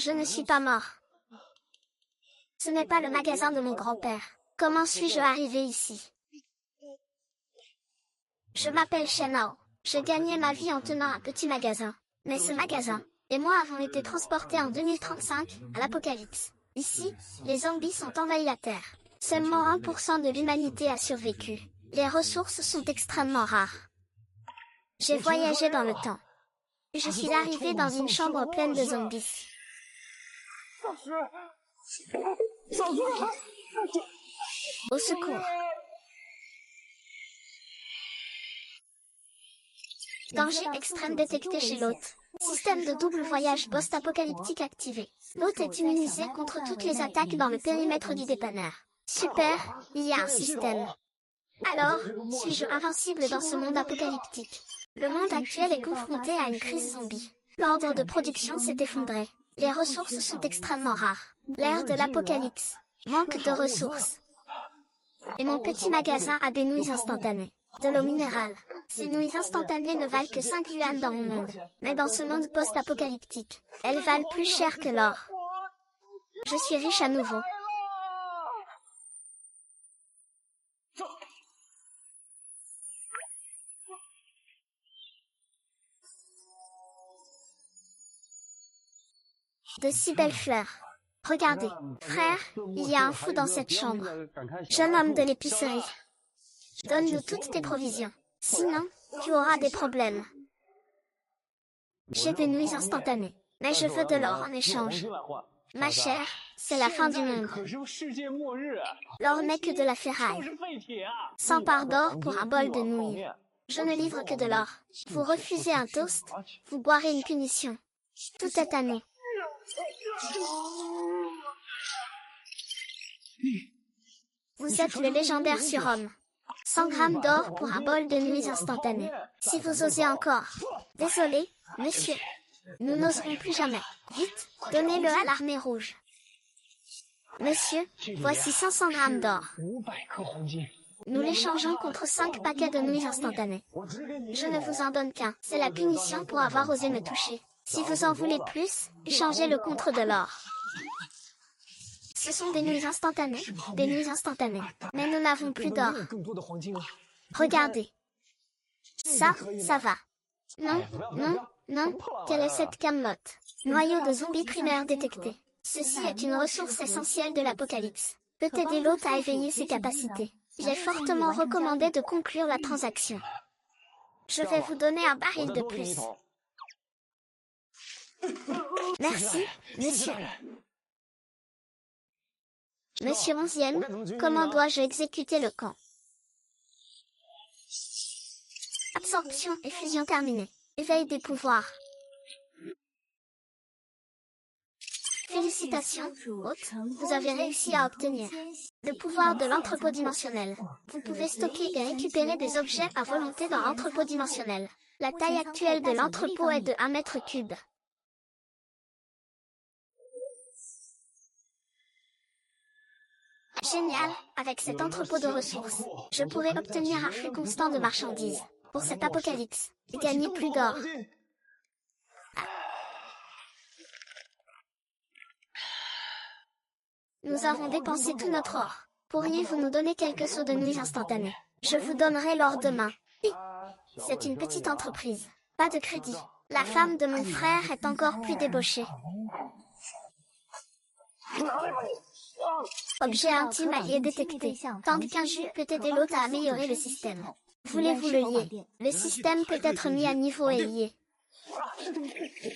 Je ne suis pas mort. Ce n'est pas le magasin de mon grand-père. Comment suis-je arrivé ici? Je m'appelle Shenao. Je gagnais ma vie en tenant un petit magasin. Mais ce magasin et moi avons été transportés en 2035 à l'apocalypse. Ici, les zombies sont envahis la Terre. Seulement 1% de l'humanité a survécu. Les ressources sont extrêmement rares. J'ai voyagé dans le temps. Je suis arrivé dans une chambre pleine de zombies. Au secours. Danger extrême détecté chez l'hôte. Système de double voyage post-apocalyptique activé. L'hôte est immunisé contre toutes les attaques dans le périmètre du dépanneur. Super, il y a un système. Alors, suis-je invincible dans ce monde apocalyptique? Le monde actuel est confronté à une crise zombie. L'ordre de production s'est effondré. Les ressources sont extrêmement rares. L'ère de l'apocalypse. Manque de ressources. Et mon petit magasin a des nouilles instantanées. De l'eau minérale. Ces nouilles instantanées ne valent que 5 yuan dans mon monde. Mais dans ce monde post-apocalyptique, elles valent plus cher que l'or. Je suis riche à nouveau. De si belles fleurs. Regardez, frère, il y a un fou dans cette chambre. Jeune homme de l'épicerie. Donne-nous toutes tes provisions. Sinon, tu auras des problèmes. J'ai des nouilles instantanées, mais je veux de l'or en échange. Ma chère, c'est la fin du monde. L'or n'est que de la ferraille. 100 parts d'or pour un bol de nouilles. Je ne livre que de l'or. Vous refusez un toast, vous boirez une punition. Tout est à nous. Vous êtes le légendaire surhomme. 100 grammes d'or pour un bol de nouilles instantanées. Si vous osez encore. Désolé, monsieur. Nous n'oserons plus jamais. Vite, donnez-le à l'armée rouge. Monsieur, voici 500 grammes d'or. Nous l'échangeons contre 5 paquets de nouilles instantanées. Je ne vous en donne qu'un. C'est la punition pour avoir osé me toucher. Si vous en voulez plus, échangez-le contre de l'or. Ce sont des nouilles instantanées. Des nouilles instantanées. Mais nous n'avons plus d'or. Regardez. Ça va. Non, non, non. Quelle est cette camelote? Noyau de zombies primaire détecté. Ceci est une ressource essentielle de l'apocalypse. Peut aider l'hôte à éveiller ses capacités. J'ai fortement recommandé de conclure la transaction. Je vais vous donner un baril de plus. Merci, monsieur. Monsieur 11e, comment dois-je exécuter le camp? Absorption et fusion terminée. Éveil des pouvoirs. Félicitations, hôte, vous avez réussi à obtenir le pouvoir de l'entrepôt dimensionnel. Vous pouvez stocker et récupérer des objets à volonté dans l'entrepôt dimensionnel. La taille actuelle de l'entrepôt est de 1 mètre cube. Génial, avec cet entrepôt de ressources, je pourrais obtenir un flux constant de marchandises. Pour cet apocalypse, et gagner plus d'or. Nous avons dépensé tout notre or. Pourriez-vous nous donner quelques seaux de nouilles instantanées? Je vous donnerai l'or demain. C'est une petite entreprise. Pas de crédit. La femme de mon frère est encore plus débauchée. Objet intime allié détecté. Tant qu'un jus peut aider l'hôte à améliorer le système. Voulez-vous le lier? Le système peut être mis à niveau et lié.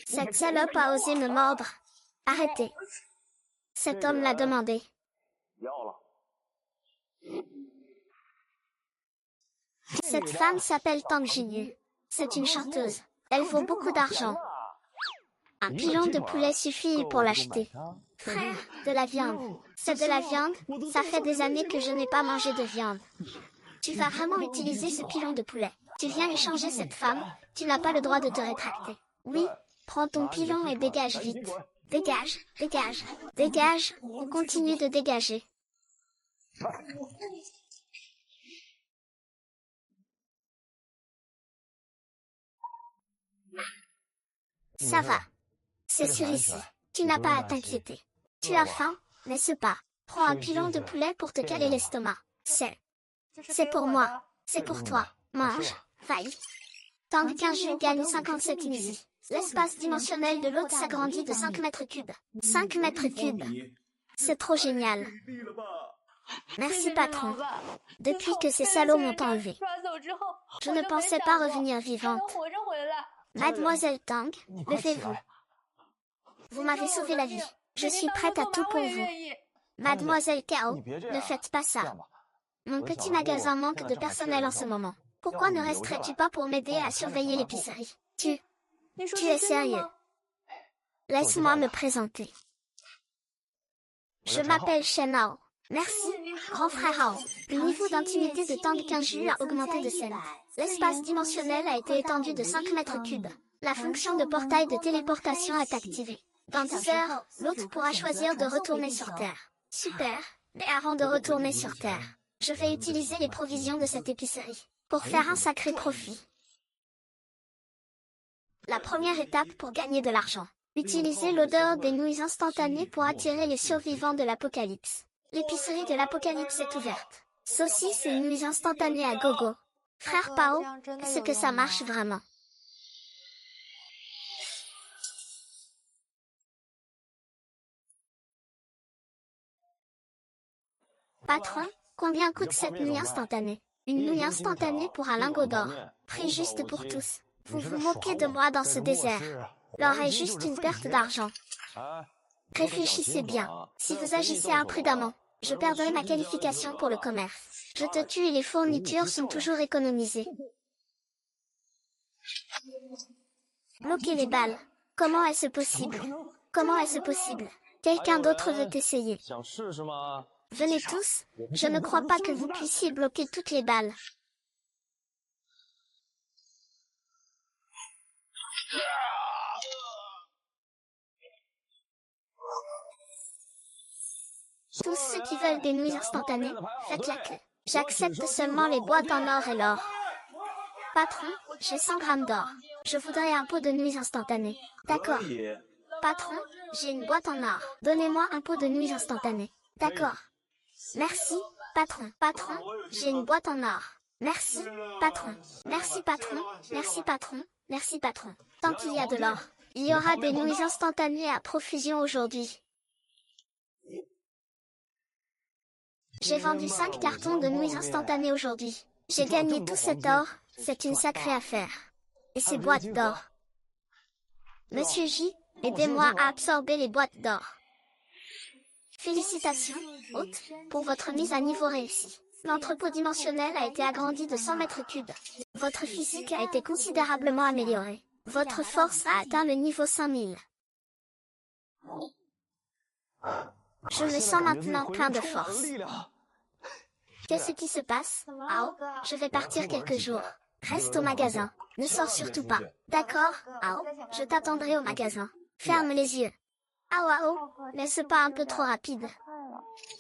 Cette salope a osé me mordre. Arrêtez. Cet homme l'a demandé. Cette femme s'appelle Tang Jinyu. C'est une chanteuse. Elle vaut beaucoup d'argent. Un pilon de poulet suffit pour l'acheter. Frère, de la viande. C'est de la viande? Ça fait des années que je n'ai pas mangé de viande. Tu vas vraiment utiliser ce pilon de poulet. Tu viens échanger cette femme, tu n'as pas le droit de te rétracter. Oui, prends ton pilon et dégage vite. Dégage, dégage, dégage, on continue de dégager. Ça va. C'est sur ici. Tu n'as pas à t'inquiéter. Tu as faim, n'est-ce pas? Prends un pilon de poulet pour te caler l'estomac. C'est pour moi. C'est pour toi. Mange. Faille. Tang Qingju gagne 57 Easy. L'espace dimensionnel de l'autre s'agrandit de 5 mètres cubes. 5 mètres cubes. C'est trop génial. Merci patron. Depuis que ces salauds m'ont enlevé, je ne pensais pas revenir vivante. Mademoiselle Tang, levez-vous. Vous m'avez sauvé la vie. Je suis prête à tout pour vous. Mademoiselle Cao, ne faites pas ça. Mon petit magasin manque de personnel en ce moment. Pourquoi ne resterais-tu pas pour m'aider à surveiller l'épicerie? Tu es sérieux? Laisse-moi me présenter. Je m'appelle Shen Hao. Merci, grand frère Hao. Le niveau d'intimité de Tang Qingju a augmenté de 7. L'espace dimensionnel a été étendu de 5 mètres cubes. La fonction de portail de téléportation est activée. Dans 10 heures, l'hôte pourra choisir de retourner sur Terre. Super, mais avant de retourner sur Terre, je vais utiliser les provisions de cette épicerie pour faire un sacré profit. La première étape pour gagner de l'argent. Utilisez l'odeur des nouilles instantanées pour attirer les survivants de l'apocalypse. L'épicerie de l'apocalypse est ouverte. Saucisses et nouilles instantanées à gogo. Frère Pao, est-ce que ça marche vraiment? Patron, combien coûte cette nouille instantanée? Une nouille instantanée pour un lingot d'or. Prix juste pour tous. Vous vous moquez de moi dans ce désert. L'or est juste une perte d'argent. Réfléchissez bien. Si vous agissez imprudemment, je perdrai ma qualification pour le commerce. Je te tue et les fournitures sont toujours économisées. Bloquer les balles. Comment est-ce possible? Comment est-ce possible? Quelqu'un d'autre veut essayer. Venez tous, je ne crois pas que vous puissiez bloquer toutes les balles. Tous ceux qui veulent des nouilles instantanées, faites la queue. J'accepte seulement les boîtes en or et l'or. Patron, j'ai 100 grammes d'or. Je voudrais un pot de nouilles instantanées. D'accord. Patron, j'ai une boîte en or. Donnez-moi un pot de nouilles instantanées. D'accord. Merci, patron. Patron, j'ai une boîte en or. Merci, patron. Merci, patron. Merci, patron. Merci, patron. Tant qu'il y a de l'or, il y aura des nouilles instantanées à profusion aujourd'hui. J'ai vendu 5 cartons de nouilles instantanées aujourd'hui. J'ai gagné tout cet or, c'est une sacrée affaire. Et ces boîtes d'or. Monsieur J, aidez-moi à absorber les boîtes d'or. Félicitations, hôte, pour votre mise à niveau réussie. L'entrepôt dimensionnel a été agrandi de 100 mètres cubes. Votre physique a été considérablement améliorée. Votre force a atteint le niveau 5000. Je me sens maintenant plein de force. Qu'est-ce qui se passe? Ao, je vais partir quelques jours. Reste au magasin. Ne sors surtout pas. D'accord, Ao, je t'attendrai au magasin. Ferme les yeux. Ao, n'est-ce pas un peu trop rapide?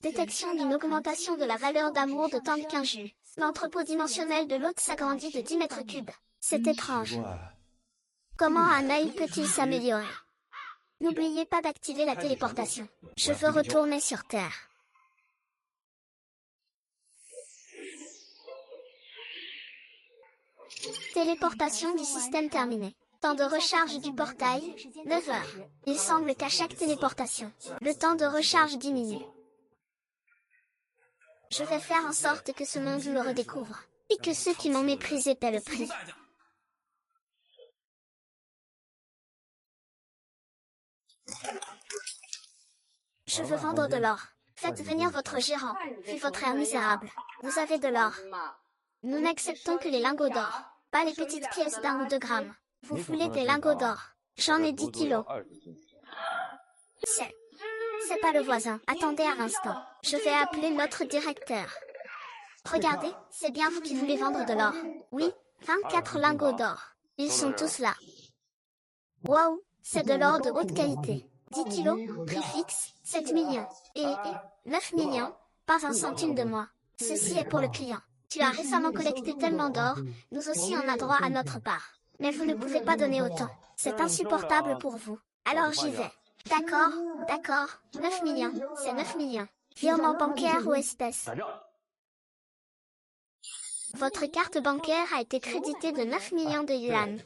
Détection d'une augmentation de la valeur d'amour de Tang Qingju. L'entrepôt dimensionnel de l'hôte s'agrandit de 10 mètres cubes. C'est étrange. Comment un œil peut-il s'améliorer? N'oubliez pas d'activer la téléportation. Je veux retourner sur Terre. Téléportation du système terminée. Temps de recharge du portail, 9 heures. Il semble qu'à chaque téléportation, le temps de recharge diminue. Je vais faire en sorte que ce monde me redécouvre, et que ceux qui m'ont méprisé paient le prix. Je veux vendre de l'or. Faites venir votre gérant, puis votre air misérable. Vous avez de l'or. Nous n'acceptons que les lingots d'or, pas les petites pièces d'1 ou 2 grammes. Vous voulez des lingots d'or? J'en ai 10 kilos. C'est pas le voisin. Attendez un instant. Je vais appeler notre directeur. Regardez, c'est bien vous qui voulez vendre de l'or. Oui, 24 lingots d'or. Ils sont tous là. Waouh, c'est de l'or de haute qualité. 10 kilos, prix fixe, 7 millions. Et 9 millions, pas un centime de moins. Ceci est pour le client. Tu as récemment collecté tellement d'or, nous aussi on a droit à notre part. Mais vous ne pouvez pas donner autant. C'est insupportable pour vous. Alors j'y vais. D'accord, d'accord. 9 millions, c'est 9 millions. Virement bancaire ou espèce. Votre carte bancaire a été créditée de 9 millions de yuan.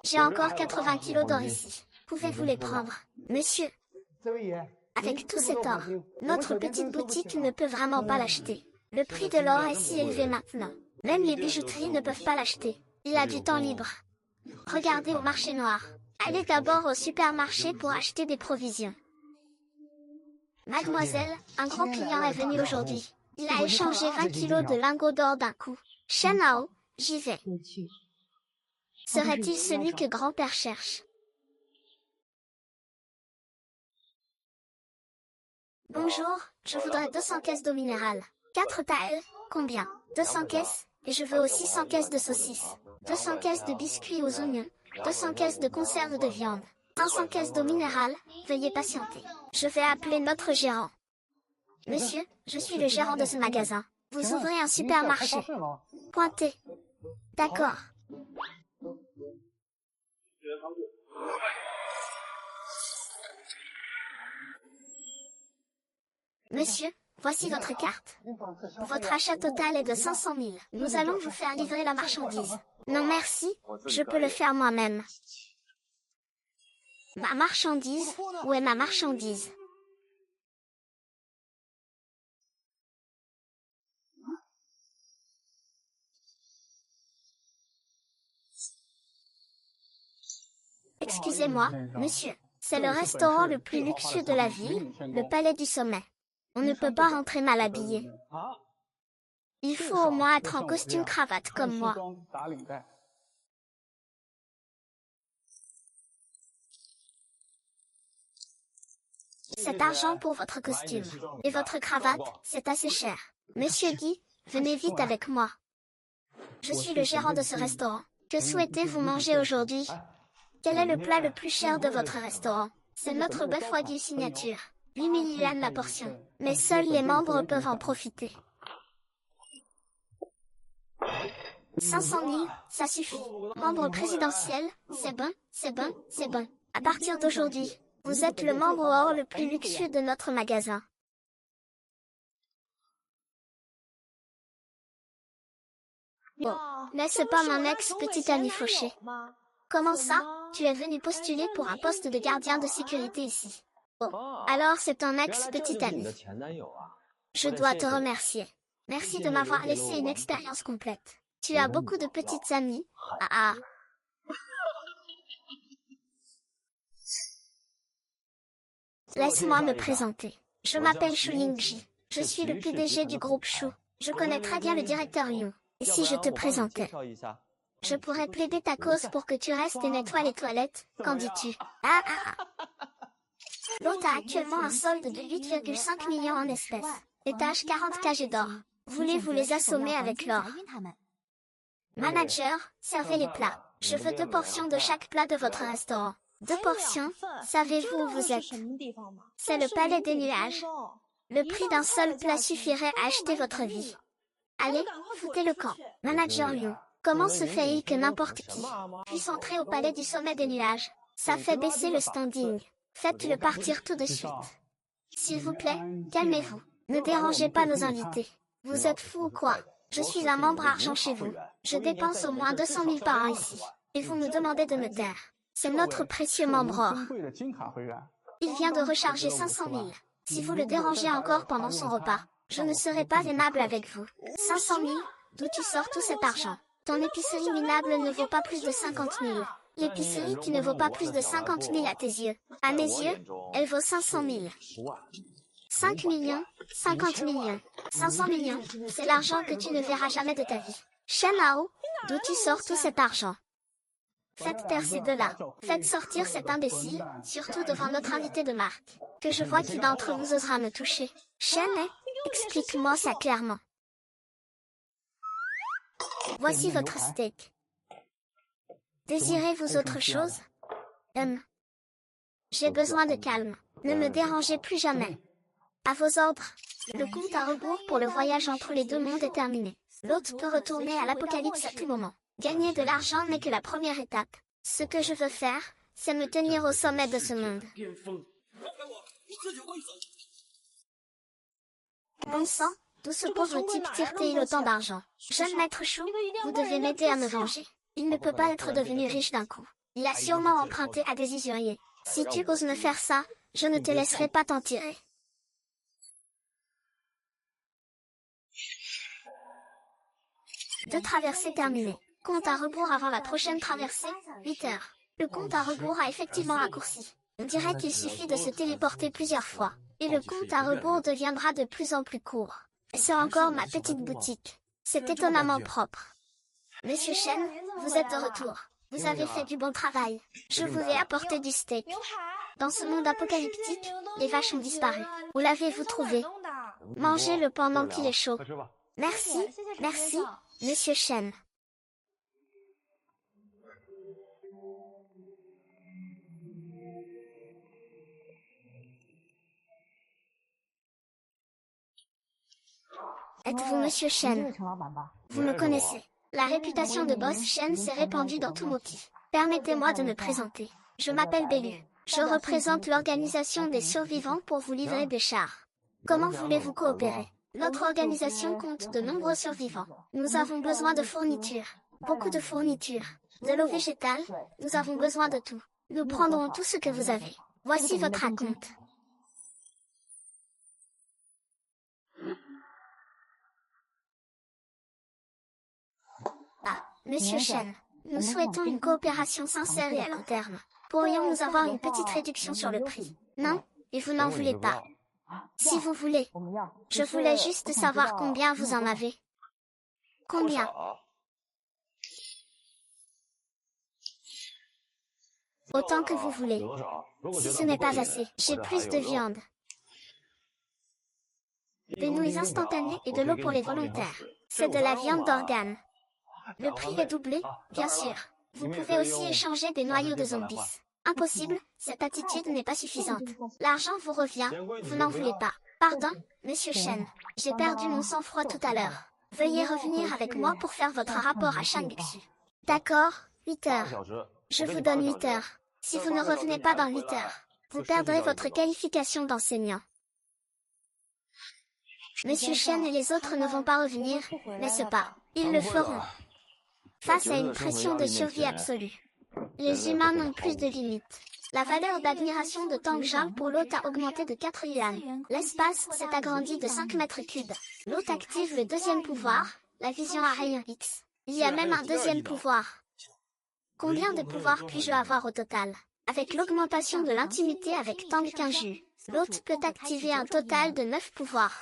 J'ai encore 80 kilos d'or ici. Pouvez-vous les prendre, monsieur? Avec tout cet or, notre petite boutique ne peut vraiment pas l'acheter. Le prix de l'or est si élevé maintenant. Même les bijouteries ne peuvent pas l'acheter. Il a du temps libre. Regardez au marché noir. Allez d'abord au supermarché pour acheter des provisions. Mademoiselle, un grand client est venu aujourd'hui. Il a échangé 20 kilos de lingots d'or d'un coup. Shenhao, j'y vais. Serait-il celui que grand-père cherche? Bonjour, je voudrais 200 caisses d'eau minérale. 4 tailles, combien? 200 caisses, et je veux aussi 100 caisses de saucisses. 200 caisses de biscuits aux oignons. 200 caisses de conserve de viande. 500 caisses d'eau minérale, veuillez patienter. Je vais appeler notre gérant. Monsieur, je suis le gérant de ce magasin. Vous ouvrez un supermarché. Pointez. D'accord. Monsieur, voici votre carte. Votre achat total est de 500 000. Nous allons vous faire livrer la marchandise. Non merci, je peux le faire moi-même. Ma marchandise, où est ma marchandise? Excusez-moi, monsieur. C'est le restaurant le plus luxueux de la ville, le Palais du Sommet. On ne peut pas rentrer mal habillé. Il faut au moins être en costume cravate comme moi. Cet argent pour votre costume et votre cravate, c'est assez cher. Monsieur Guy, venez vite avec moi. Je suis le gérant de ce restaurant. Que souhaitez-vous manger aujourd'hui? Quel est le plat le plus cher de votre restaurant? C'est notre bœuf wagyu signature. 8 000 yuan la portion. Mais seuls les membres peuvent en profiter. 500 000, ça suffit. Membre présidentiel, c'est bon, c'est bon, c'est bon. À partir d'aujourd'hui, vous êtes le membre or le plus luxueux de notre magasin. Bon, n'est-ce pas mon ex-petit ami fauché? Comment ça? Tu es venu postuler pour un poste de gardien de sécurité ici. Oh, alors c'est ton ex-petit ami. Je dois te remercier. Merci de m'avoir laissé une expérience complète. Tu as beaucoup de petites amies. Ah ah. Laisse-moi me présenter. Je m'appelle Xu Yingji. Je suis le PDG du groupe Shu. Je connais très bien le directeur Yu. Et si je te présentais? Je pourrais plaider ta cause pour que tu restes et nettoies les toilettes. Qu'en dis-tu? Ah ah ah. L'hôte a actuellement un solde de 8,5 millions en espèces. Étage 40 kg d'or. Voulez-vous les assommer avec l'or? Manager, servez les plats. Je veux 2 portions de chaque plat de votre restaurant. 2 portions? Savez-vous où vous êtes? C'est le palais des nuages. Le prix d'un seul plat suffirait à acheter votre vie. Allez, foutez le camp. Manager Liu, comment se fait-il que n'importe qui puisse entrer au palais du sommet des nuages? Ça fait baisser le standing. Faites-le partir tout de suite. S'il vous plaît, calmez-vous. Ne dérangez pas nos invités. Vous êtes fou ou quoi? Je suis un membre argent chez vous. Je dépense au moins 200 000 par an ici. Et vous me demandez de me taire. C'est notre précieux membre or. Il vient de recharger 500 000. Si vous le dérangez encore pendant son repas, je ne serai pas aimable avec vous. 500 000? D'où tu sors tout cet argent? Ton épicerie minable ne vaut pas plus de 50 000. L'épicerie qui ne vaut pas plus de 50 000 à tes yeux. À mes yeux, elle vaut 500 000. 5 millions, 50 millions, 500 millions, c'est l'argent que tu ne verras jamais de ta vie. Shenhao, d'où tu sors tout cet argent? Faites taire ces deux-là. Faites sortir cet imbécile, surtout devant notre invité de marque. Que je vois qui d'entre vous osera me toucher. Shen, explique-moi ça clairement. Voici votre steak. Désirez-vous autre chose? J'ai besoin de calme. Ne me dérangez plus jamais. À vos ordres. Le compte à rebours pour le voyage entre les deux mondes est terminé. L'hôte peut retourner à l'apocalypse à tout moment. Gagner de l'argent n'est que la première étape. Ce que je veux faire, c'est me tenir au sommet de ce monde. Bon sang, d'où ce pauvre type tire-t-il autant d'argent? Jeune maître Chou, vous devez m'aider à me venger. Il ne peut pas être devenu riche d'un coup. Il a sûrement emprunté à des usuriers. Si tu oses me faire ça, je ne te laisserai pas t'en tirer. Deux traversées terminées. Compte à rebours avant la prochaine traversée, 8 heures. Le compte à rebours a effectivement raccourci. On dirait qu'il suffit de se téléporter plusieurs fois, et le compte à rebours deviendra de plus en plus court. C'est encore ma petite boutique. C'est étonnamment propre. Monsieur Shen, vous êtes de retour. Vous avez fait du bon travail. Je vous ai apporté du steak. Dans ce monde apocalyptique, les vaches ont disparu. Où l'avez-vous trouvé? Mangez-le pendant qu'il est chaud. Merci, merci, Monsieur Shen. Êtes-vous Monsieur Shen? Vous me connaissez. La réputation de Boss Shen s'est répandue dans tout Moki. Permettez-moi de me présenter. Je m'appelle Bellu. Je représente l'organisation des survivants pour vous livrer des chars. Comment voulez-vous coopérer? Notre organisation compte de nombreux survivants. Nous avons besoin de fournitures. Beaucoup de fournitures. De l'eau végétale, nous avons besoin de tout. Nous prendrons tout ce que vous avez. Voici votre acompte. Ah, Monsieur Shen, nous souhaitons une coopération sincère et à long terme. Pourrions-nous avoir une petite réduction sur le prix? Non, et vous n'en voulez pas. Si vous voulez. Je voulais juste savoir combien vous en avez. Combien? Autant que vous voulez. Si ce n'est pas assez, j'ai plus de viande. Des nouilles instantanées et de l'eau pour les volontaires. C'est de la viande d'organe. Le prix est doublé, bien sûr. Vous pouvez aussi échanger des noyaux de zombies. Impossible, cette attitude n'est pas suffisante. L'argent vous revient, vous n'en voulez pas. Pardon, Monsieur Shen, j'ai perdu mon sang-froid tout à l'heure. Veuillez revenir avec moi pour faire votre rapport à Shangxu. D'accord, 8 heures. Je vous donne 8 heures. Si vous ne revenez pas dans 8 heures, vous perdrez votre qualification d'enseignant. Monsieur Shen et les autres ne vont pas revenir, n'est-ce pas? Ils le feront. Face à une pression de survie absolue, les humains n'ont plus de limites. La valeur d'admiration de Tang Jing pour l'hôte a augmenté de 4 yuan. L'espace s'est agrandi de 5 mètres cubes. L'hôte active le deuxième pouvoir, la vision à rayon X. Il y a même un deuxième pouvoir. Combien de pouvoirs puis-je avoir au total? Avec l'augmentation de l'intimité avec Tang Qingju, l'hôte peut activer un total de 9 pouvoirs.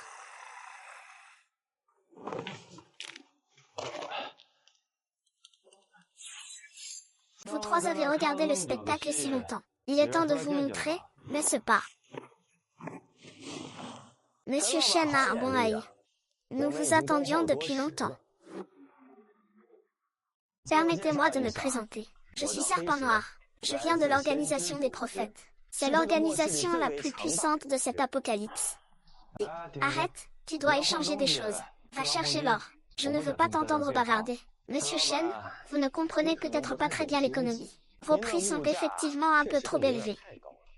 Vous trois avez regardé le spectacle si longtemps. Il est temps de vous montrer, n'est-ce pas? Monsieur Shen a un bon œil. Nous vous attendions depuis longtemps. Permettez-moi de me présenter. Je suis Serpent Noir. Je viens de l'Organisation des Prophètes. C'est l'organisation la plus puissante de cet apocalypse. Et, arrête, tu dois échanger des choses. Va chercher l'or. Je ne veux pas t'entendre bavarder. Monsieur Shen, vous ne comprenez peut-être pas très bien l'économie. Vos prix sont effectivement un peu trop élevés.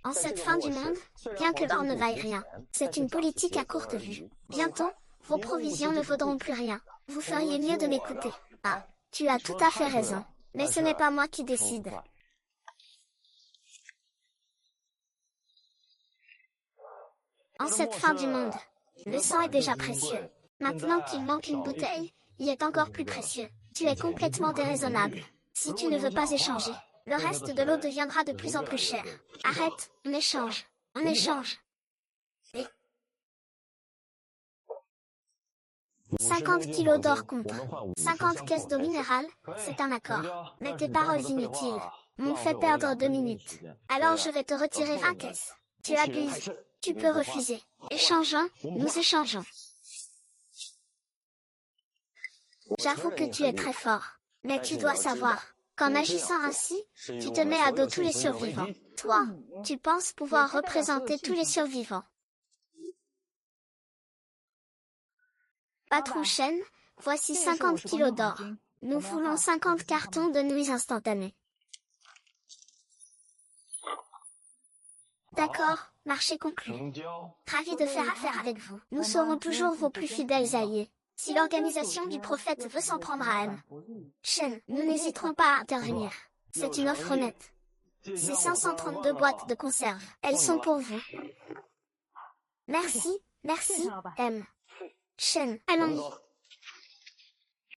En cette fin du monde, bien que l'or ne vaille rien, c'est une politique à courte vue. Bientôt, vos provisions ne vaudront plus rien. Vous feriez mieux de m'écouter. Ah, tu as tout à fait raison. Mais ce n'est pas moi qui décide. En cette fin du monde, le sang est déjà précieux. Maintenant qu'il manque une bouteille, il est encore plus précieux. Tu es complètement déraisonnable. Si tu ne veux pas échanger, le reste de l'eau deviendra de plus en plus cher. Arrête, on échange. On échange. Et 50 kilos d'or contre 50 caisses d'eau minérale, c'est un accord. Mais tes paroles inutiles m'ont fait perdre 2 minutes. Alors je vais te retirer 20 caisses. Tu abuses. Tu peux refuser. Échangeons, nous échangeons. J'avoue que tu es très fort. Mais tu dois savoir qu'en agissant ainsi, tu te mets à dos tous les survivants. Toi, tu penses pouvoir représenter tous les survivants. Patron Shen, voici 50 kilos d'or. Nous voulons 50 cartons de nouilles instantanées. D'accord, marché conclu. Ravi de faire affaire avec vous. Nous serons toujours vos plus fidèles alliés. Si l'organisation du prophète veut s'en prendre à elle, Shen, nous n'hésiterons pas à intervenir. C'est une offre honnête. Ces 532 boîtes de conserve, elles sont pour vous. Merci, merci, M. Shen, allons-y.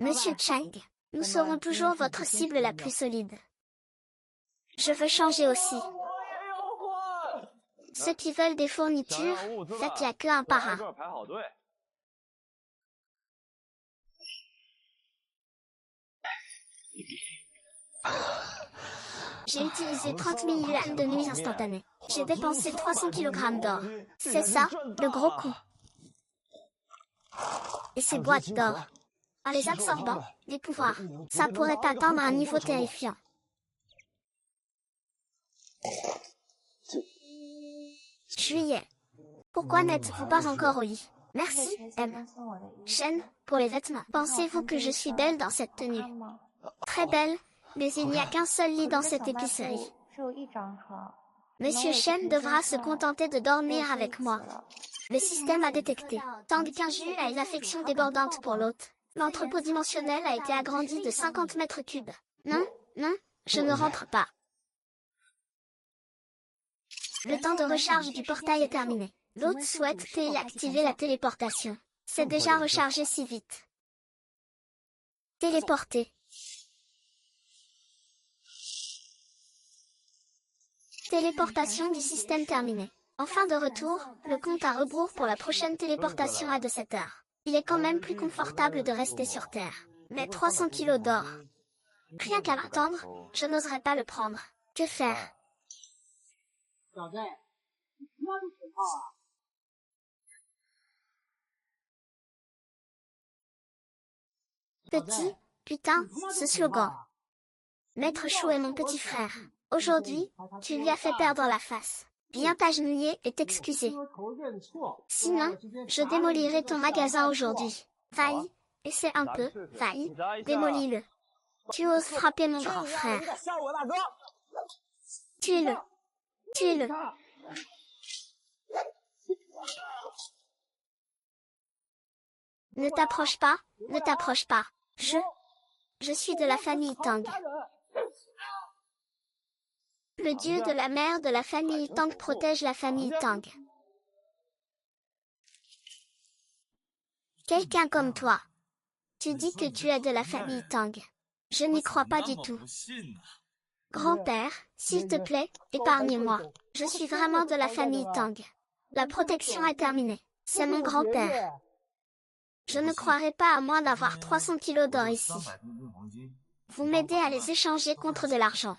Monsieur Chang, nous serons toujours votre cible la plus solide. Je veux changer aussi. Ceux qui veulent des fournitures, faites la queue un par un. J'ai utilisé 30 000 yuan de nuit instantanée. J'ai dépensé 300 kg d'or. C'est ça, le gros coup. Et ces boîtes d'or, en les absorbant, les pouvoirs, ça pourrait atteindre un niveau terrifiant. Juillet. Pourquoi n'êtes-vous pas encore au lit? Merci, M. Shen, pour les vêtements. Pensez-vous que je suis belle dans cette tenue? Très belle, mais il n'y a qu'un seul lit dans cette épicerie. Monsieur Shen devra se contenter de dormir avec moi. Le système a détecté. Tang Qingju a une affection débordante pour l'hôte. L'entrepôt dimensionnel a été agrandi de 50 mètres cubes. Non, non, je ne rentre pas. Le temps de recharge du portail est terminé. L'hôte souhaite activer la téléportation. C'est déjà rechargé si vite. Téléporter. Téléportation du système terminée. En fin de retour, le compte à rebours pour la prochaine téléportation est de 7 heures. Il est quand même plus confortable de rester sur Terre. Mais 300 kilos d'or. Rien qu'à l'attendre, je n'oserais pas le prendre. Que faire? Petit, putain, ce slogan. Maître Chou est mon petit frère. Aujourd'hui, tu lui as fait perdre la face. Viens t'agenouiller et t'excuser. Sinon, je démolirai ton magasin aujourd'hui. Vaille, essaie un peu, vaille, démolis-le. Tu oses frapper mon grand frère. Tuez-le. Tuez-le. Ne t'approche pas, ne t'approche pas. Je suis de la famille Tang. Le dieu de la mère de la famille Tang protège la famille Tang. Quelqu'un comme toi. Tu dis que tu es de la famille Tang. Je n'y crois pas du tout. Grand-père, s'il te plaît, épargne-moi. Je suis vraiment de la famille Tang. La protection est terminée. C'est mon grand-père. Je ne croirais pas à moins d'avoir 300 kilos d'or ici. Vous m'aidez à les échanger contre de l'argent.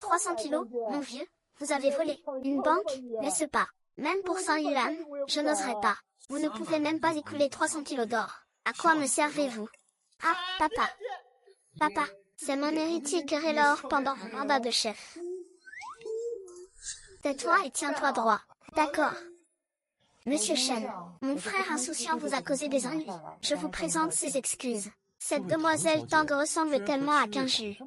300 kilos, mon vieux, vous avez volé. Une banque, n'est-ce pas? Même pour 100 yuan, je n'oserais pas. Vous ne pouvez même pas écouler 300 kilos d'or. À quoi me servez-vous? Ah, papa. Papa, c'est mon héritier qui aurait l'or pendant mon mandat de chef. Tais-toi et tiens-toi droit. D'accord. Monsieur Shen, mon frère insouciant vous a causé des ennuis. Je vous présente ses excuses. Cette demoiselle Tang ressemble tellement à Qingju.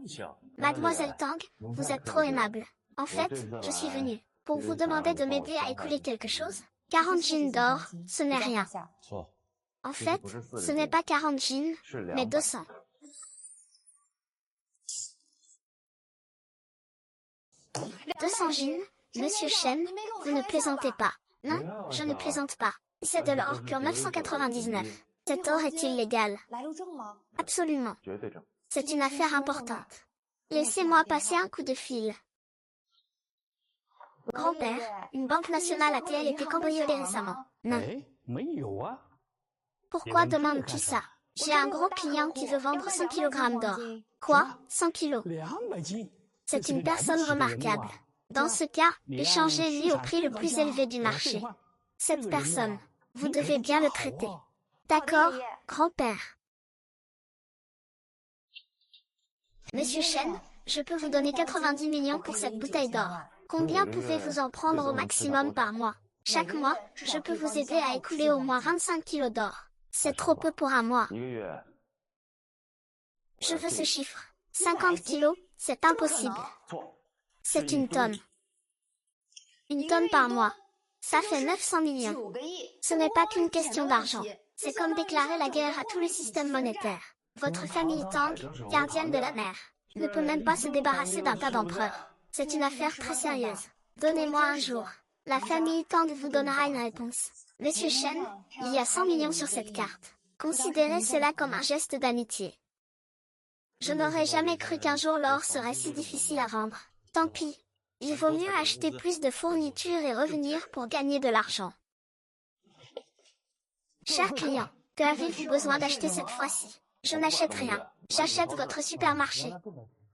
Mademoiselle Tang, vous êtes trop aimable. En fait, je suis venue pour vous demander de m'aider à écouler quelque chose. 40 jeans d'or, ce n'est rien. En fait, ce n'est pas 40 jeans, mais 200. « 200 jeans, monsieur Shen, vous ne plaisantez pas. Non, je ne plaisante pas. C'est de l'or pur 999. Cet or est illégal. Absolument. C'est une affaire importante. Laissez-moi passer un coup de fil. Grand-père, une banque nationale a-t-elle été cambriolée récemment? Non. Pourquoi demandes-tu ça? J'ai un gros client qui veut vendre 100 kg d'or. Quoi? 100 kilos? C'est une personne remarquable. Dans ce cas, échangez-lui au prix le plus élevé du marché. Cette personne, vous devez bien le traiter. D'accord, grand-père. Monsieur Shen, je peux vous donner 90 millions pour cette bouteille d'or. Combien pouvez-vous en prendre au maximum par mois? Chaque mois, je peux vous aider à écouler au moins 25 kilos d'or. C'est trop peu pour un mois. Je veux ce chiffre. 50 kilos, c'est impossible. C'est une tonne. 1 tonne par mois. Ça fait 900 millions. Ce n'est pas qu'une question d'argent. C'est comme déclarer la guerre à tout le système monétaire. Votre famille Tang, gardienne de la mer, ne peut même pas se débarrasser d'un tas d'empereurs. C'est une affaire très sérieuse. Donnez-moi un jour. La famille Tang vous donnera une réponse. Monsieur Shen, il y a 100 millions sur cette carte. Considérez cela comme un geste d'amitié. Je n'aurais jamais cru qu'un jour l'or serait si difficile à vendre. Tant pis. Il vaut mieux acheter plus de fournitures et revenir pour gagner de l'argent. Cher client, que avez-vous besoin d'acheter cette fois-ci? Je n'achète rien. J'achète votre supermarché.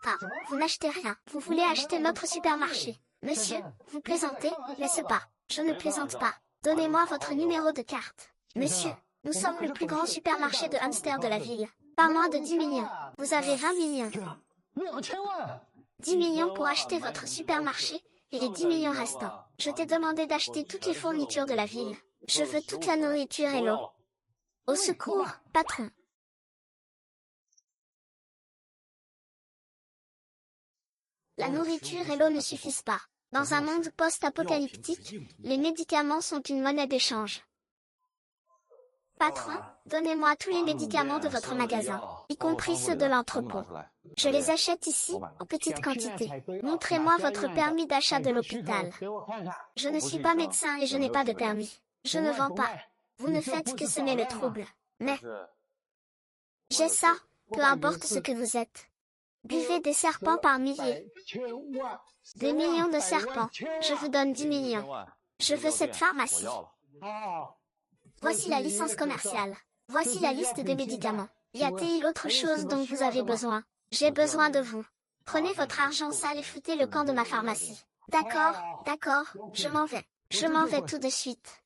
Ah, vous n'achetez rien. Vous voulez acheter notre supermarché. Monsieur, vous plaisantez? Laisse pas. Je ne plaisante pas. Donnez-moi votre numéro de carte. Monsieur, nous sommes le plus grand supermarché de hamsters de la ville. Pas moins de 10 millions. Vous avez 20 millions. 10 millions pour acheter votre supermarché, et les 10 millions restants. Je t'ai demandé d'acheter toutes les fournitures de la ville. Je veux toute la nourriture et l'eau. Au secours, patron. La nourriture et l'eau ne suffisent pas. Dans un monde post-apocalyptique, les médicaments sont une monnaie d'échange. Patron, donnez-moi tous les médicaments de votre magasin, y compris ceux de l'entrepôt. Je les achète ici, en petite quantité. Montrez-moi votre permis d'achat de l'hôpital. Je ne suis pas médecin et je n'ai pas de permis. Je ne vends pas. Vous ne faites que semer le trouble. Mais j'ai ça, peu importe ce que vous êtes. Buvez des serpents par milliers. Des millions de serpents. Je vous donne 10 millions. Je veux cette pharmacie. Voici la licence commerciale. Voici la liste des médicaments. Y a-t-il autre chose dont vous avez besoin? J'ai besoin de vous. Prenez votre argent sale et foutez le camp de ma pharmacie. D'accord, d'accord, je m'en vais. Je m'en vais tout de suite.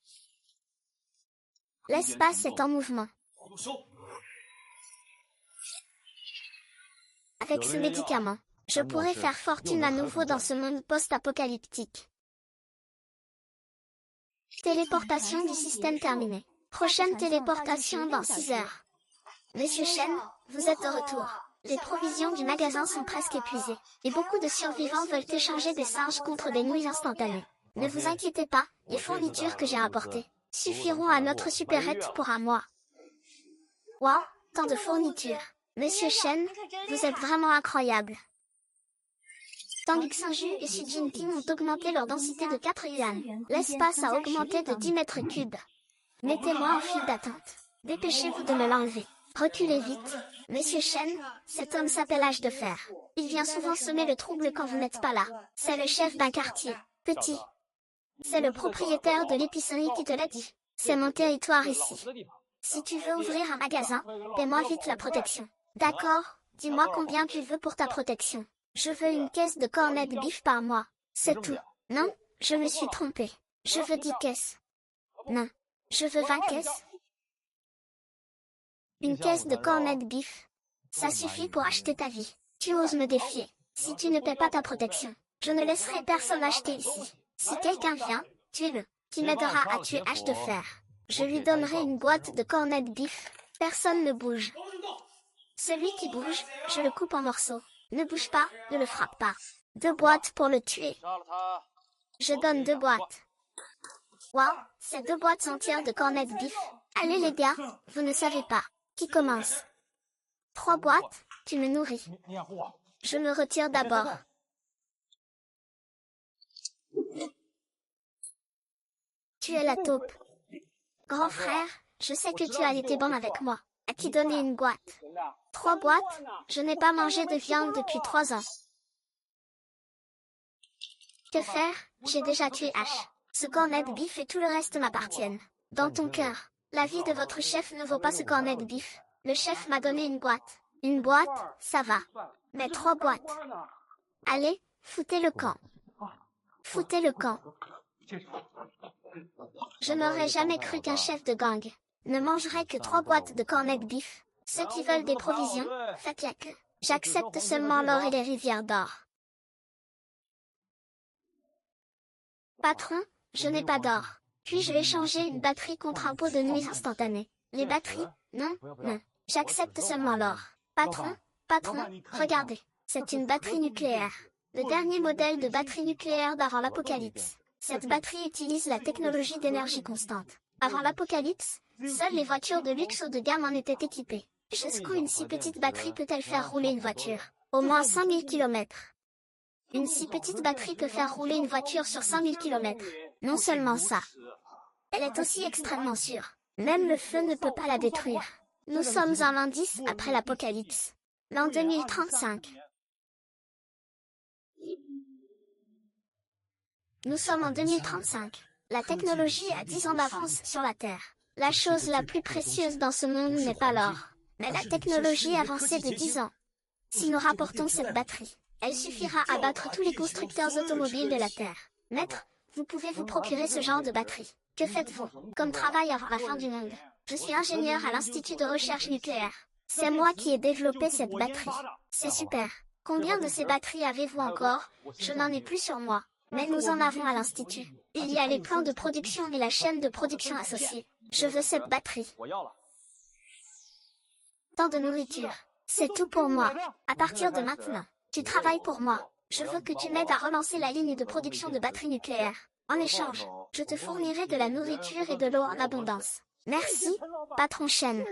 L'espace est en mouvement. Avec ce médicament, je pourrais faire fortune à nouveau dans ce monde post-apocalyptique. Téléportation du système terminée. Prochaine téléportation dans 6 heures. Monsieur Shen, vous êtes de retour. Les provisions du magasin sont presque épuisées, et beaucoup de survivants veulent échanger des singes contre des nouilles instantanées. Ne vous inquiétez pas, les fournitures que j'ai rapportées suffiront à notre supérette pour un mois. Wow, tant de fournitures. Monsieur Shen, vous êtes vraiment incroyable. Tang Xinju et Xi Jinping ont augmenté leur densité de 4 yuan. L'espace a augmenté de 10 mètres cubes. Mettez-moi en file d'attente. Dépêchez-vous de me l'enlever. Reculez vite. Monsieur Shen, cet homme s'appelle H de Fer. Il vient souvent semer le trouble quand vous n'êtes pas là. C'est le chef d'un quartier. Petit. C'est le propriétaire de l'épicerie qui te l'a dit. C'est mon territoire ici. Si tu veux ouvrir un magasin, paie-moi vite la protection. D'accord, dis-moi combien tu veux pour ta protection. Je veux une caisse de cornets de bif par mois. C'est tout. Non, je me suis trompé. Je veux 10 caisses. Non, je veux 20 caisses. Une caisse de cornets de bif. Ça suffit pour acheter ta vie. Tu oses me défier. Si tu ne paies pas ta protection, je ne laisserai personne acheter ici. Si quelqu'un vient, tue-le. Tu m'aideras à tuer H de Fer. Je lui donnerai une boîte de cornets de bif. Personne ne bouge. Celui qui bouge, je le coupe en morceaux. Ne bouge pas, ne le frappe pas. 2 boîtes pour le tuer. Je donne 2 boîtes. Waouh, c'est 2 boîtes entières de cornets de bif. Allez les gars, vous ne savez pas. Qui commence? 3 boîtes, tu me nourris. Je me retire d'abord. Tu es la taupe. Grand frère, je sais que tu as été bon avec moi. À qui donner une boîte? 3 boîtes? Je n'ai pas mangé de viande depuis 3 ans. Que faire? J'ai déjà tué H. Ce cornet de bif et tout le reste m'appartiennent. Dans ton cœur, la vie de votre chef ne vaut pas ce cornet de bif. Le chef m'a donné une boîte. Une boîte, ça va. Mais 3 boîtes. Allez, foutez le camp. Foutez le camp. Je n'aurais jamais cru qu'un chef de gang ne mangerait que 3 boîtes de cornets de bif. Ceux qui veulent des provisions, faites-la queue. J'accepte seulement l'or et les rivières d'or. Patron, je n'ai pas d'or. Puis-je échanger une batterie contre un pot de nuit instantané? Les batteries? Non, non. J'accepte seulement l'or. Patron, regardez. C'est une batterie nucléaire. Le dernier modèle de batterie nucléaire d'avant l'apocalypse. Cette batterie utilise la technologie d'énergie constante. Avant l'apocalypse, seules les voitures de luxe haut de gamme en étaient équipées. Jusqu'où une si petite batterie peut-elle faire rouler une voiture? Au moins 5000 km. Une si petite batterie peut faire rouler une voiture sur 5000 km. Non seulement ça, elle est aussi extrêmement sûre. Même le feu ne peut pas la détruire. Nous sommes en l'an 10 après l'apocalypse. L'an 2035. Nous sommes en 2035. La technologie a 10 ans d'avance sur la Terre. La chose la plus précieuse dans ce monde n'est pas l'or, mais la technologie avancée de 10 ans. Si nous rapportons cette batterie, elle suffira à battre tous les constructeurs automobiles de la Terre. Maître, vous pouvez vous procurer ce genre de batterie. Que faites-vous comme travail avant la fin du monde? Je suis ingénieur à l'Institut de recherche nucléaire. C'est moi qui ai développé cette batterie. C'est super. Combien de ces batteries avez-vous encore? Je n'en ai plus sur moi. Mais nous en avons à l'Institut. Il y a les plans de production et la chaîne de production associée. Je veux cette batterie. Tant de nourriture. C'est tout pour moi. À partir de maintenant, tu travailles pour moi. Je veux que tu m'aides à relancer la ligne de production de batteries nucléaires. En échange, je te fournirai de la nourriture et de l'eau en abondance. Merci, patron Chen.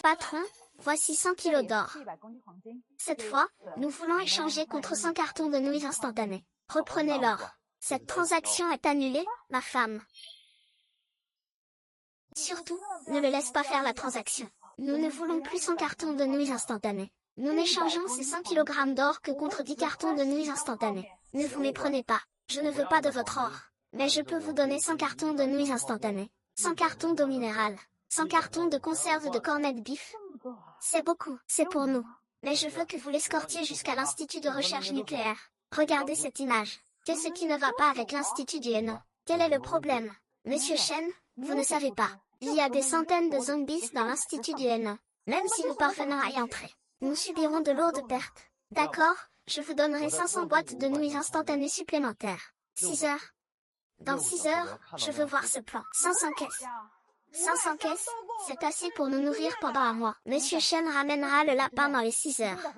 Patron, voici 100 kilos d'or. Cette fois, nous voulons échanger contre 100 cartons de nouilles instantanées. Reprenez l'or. Cette transaction est annulée, ma femme. Surtout, ne le laisse pas faire la transaction. Nous ne voulons plus 100 cartons de nouilles instantanées. Nous n'échangeons ces 100 kg d'or que contre 10 cartons de nouilles instantanées. Ne vous méprenez pas. Je ne veux pas de votre or. Mais je peux vous donner 100 cartons de nouilles instantanées. 100 cartons d'eau minérale. 100 cartons de conserve de cornets de bif. C'est beaucoup, c'est pour nous. Mais je veux que vous l'escortiez jusqu'à l'Institut de recherche nucléaire. Regardez cette image. Qu'est-ce qui ne va pas avec l'Institut du Hénon? Quel est le problème? Monsieur Chen, vous ne savez pas. Il y a des centaines de zombies dans l'Institut du Hénon. Même si nous parvenons à y entrer, nous subirons de lourdes pertes. D'accord, je vous donnerai 500 boîtes de nouilles instantanées supplémentaires. 6 heures. Dans 6 heures, je veux voir ce plan. 500 caisses. 500 caisses, c'est assez pour nous nourrir pendant un mois. Monsieur Chen ramènera le lapin dans les 6 heures.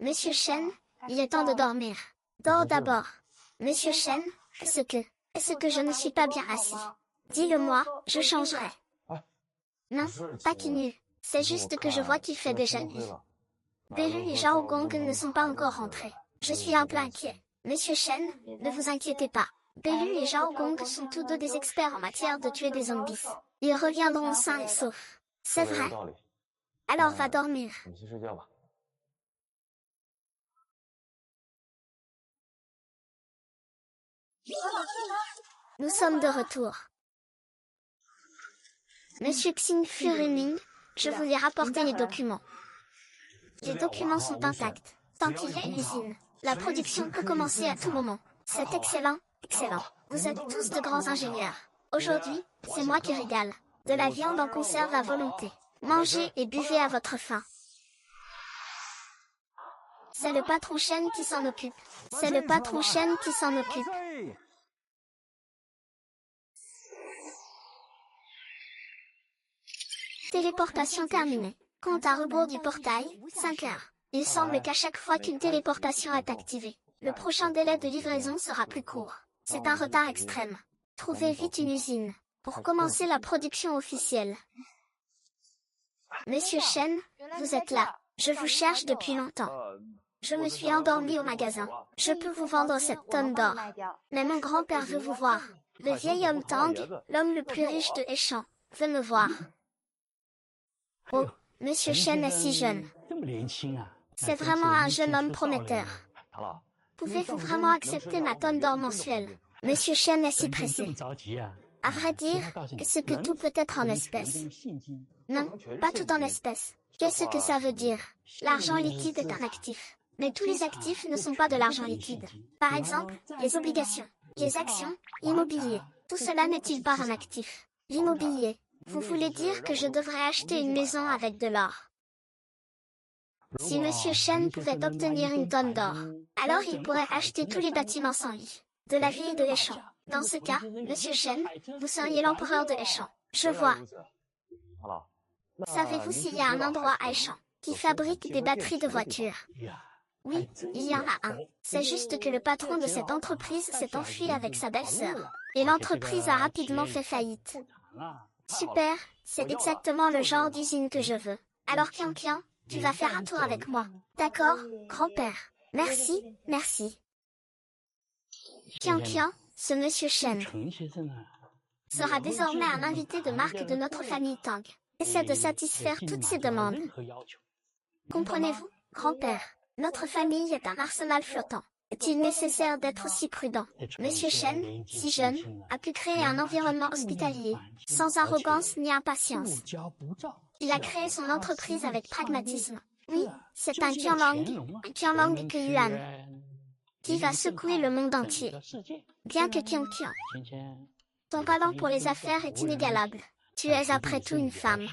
Monsieur Chen, il est temps de dormir. Dors d'abord. Monsieur Chen, est-ce que je ne suis pas bien assis? Dis-le-moi, je changerai. Non, pas qu'il nu. C'est juste que je vois qu'il fait déjà nuit. Beru et Zhao Gong ne sont pas encore rentrés. Je suis un peu inquiet. Monsieur Chen, ne vous inquiétez pas. Beru et Zhao Gong sont tous deux des experts en matière de tuer des zombies. Ils reviendront sains et saufs. C'est vrai. Alors va dormir. Nous sommes de retour. Monsieur Xing Furiming, je vous ai rapporté les documents. Les documents sont intacts. Tant qu'il y a une usine, la production peut commencer à tout moment. C'est excellent, excellent. Vous êtes tous de grands ingénieurs. Aujourd'hui, c'est moi qui régale. De la viande en conserve à volonté. Mangez et buvez à votre faim. C'est le patron Chen qui s'en occupe. C'est le patron Chen qui s'en occupe. Téléportation terminée. Compte à rebours du portail, 5 heures. Il semble qu'à chaque fois qu'une téléportation est activée, le prochain délai de livraison sera plus court. C'est un retard extrême. Trouvez vite une usine, pour commencer la production officielle. Monsieur Chen, vous êtes là. Je vous cherche depuis longtemps. Je me suis endormi au magasin. Je peux vous vendre cette tonne d'or. Mais mon grand-père veut vous voir. Le vieil homme Tang, l'homme le plus riche de Heishan, veut me voir. Oh, Monsieur Chen est si jeune. C'est vraiment un jeune homme prometteur. Pouvez-vous vraiment accepter ma tonne d'or mensuelle? Monsieur Chen est si pressé. À vrai dire, est-ce que tout peut être en espèces? Non, pas tout en espèces. Qu'est-ce que ça veut dire? L'argent liquide est un actif. Mais tous les actifs ne sont pas de l'argent liquide. Par exemple, les obligations, les actions, l'immobilier. Tout cela n'est-il pas un actif? L'immobilier. Vous voulez dire que je devrais acheter une maison avec de l'or? Si Monsieur Chen pouvait obtenir une tonne d'or, alors il pourrait acheter tous les bâtiments sans lit de la ville de Heishan. Dans ce cas, Monsieur Chen, vous seriez l'empereur de Heishan. Je vois. Savez-vous s'il y a un endroit à Heishan qui fabrique des batteries de voitures? Oui, il y en a un. C'est juste que le patron de cette entreprise s'est enfui avec sa belle-sœur. Et l'entreprise a rapidement fait faillite. Super, c'est exactement le genre d'usine que je veux. Alors Kian, tu vas faire un tour avec moi. D'accord, grand-père. Merci, merci. Kian, ce monsieur Shen sera désormais un invité de marque de notre famille Tang. Essaie de satisfaire toutes ses demandes. Comprenez-vous, grand-père? Notre famille est un arsenal flottant. Est-il nécessaire d'être aussi prudent? Monsieur Shen, si jeune, a pu créer un environnement hospitalier, sans arrogance ni impatience. Il a créé son entreprise avec pragmatisme. Oui, c'est un Qianlong que Yuan, qui va secouer le monde entier. Bien que Qian, ton talent pour les affaires est inégalable. Tu es après tout une femme.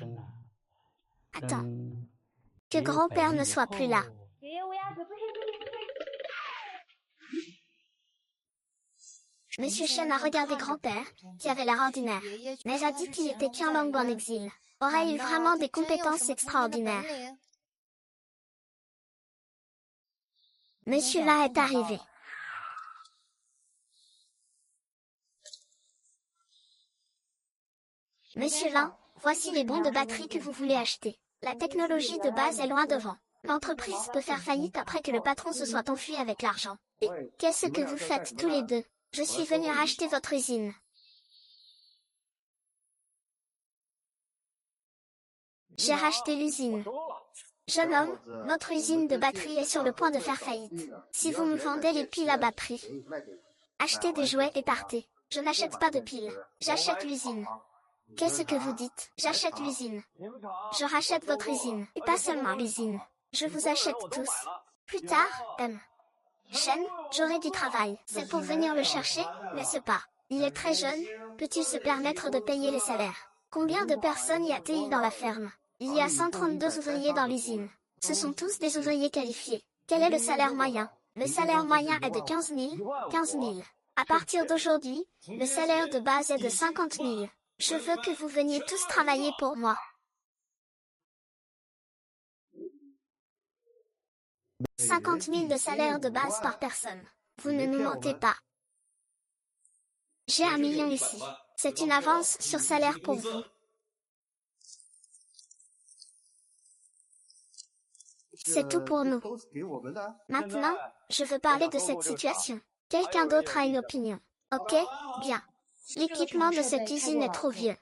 Attends, que grand-père ne soit plus là. Monsieur Shen a regardé grand-père, qui avait l'air ordinaire, mais a dit qu'il était Qianlong en exil. Aurait-il vraiment des compétences extraordinaires? Monsieur là est arrivé. Monsieur Lin, voici les bons de batterie que vous voulez acheter. La technologie de base est loin devant. L'entreprise peut faire faillite après que le patron se soit enfui avec l'argent. Et qu'est-ce que vous faites tous les deux? Je suis venu racheter votre usine. J'ai racheté l'usine. Jeune homme, notre usine de batterie est sur le point de faire faillite. Si vous me vendez les piles à bas prix, achetez des jouets et partez. Je n'achète pas de piles. J'achète l'usine. Qu'est-ce que vous dites? J'achète l'usine. Je rachète votre usine. Et pas seulement l'usine. Je vous achète tous. Plus tard, Shen, j'aurai du travail. C'est pour venir le chercher, n'est-ce pas? Il est très jeune, peut-il se permettre de payer les salaires? Combien de personnes y a-t-il dans la ferme? Il y a 132 ouvriers dans l'usine. Ce sont tous des ouvriers qualifiés. Quel est le salaire moyen? Le salaire moyen est de 15 000. 15 000. À partir d'aujourd'hui, le salaire de base est de 50 000. Je veux que vous veniez tous travailler pour moi. 50 000 de salaire de base par personne. Vous ne nous mentez pas. J'ai 1 million ici. C'est une avance sur salaire pour vous. C'est tout pour nous. Maintenant, je veux parler de cette situation. Quelqu'un d'autre a une opinion. Ok, bien. L'équipement de cette usine est trop vieux.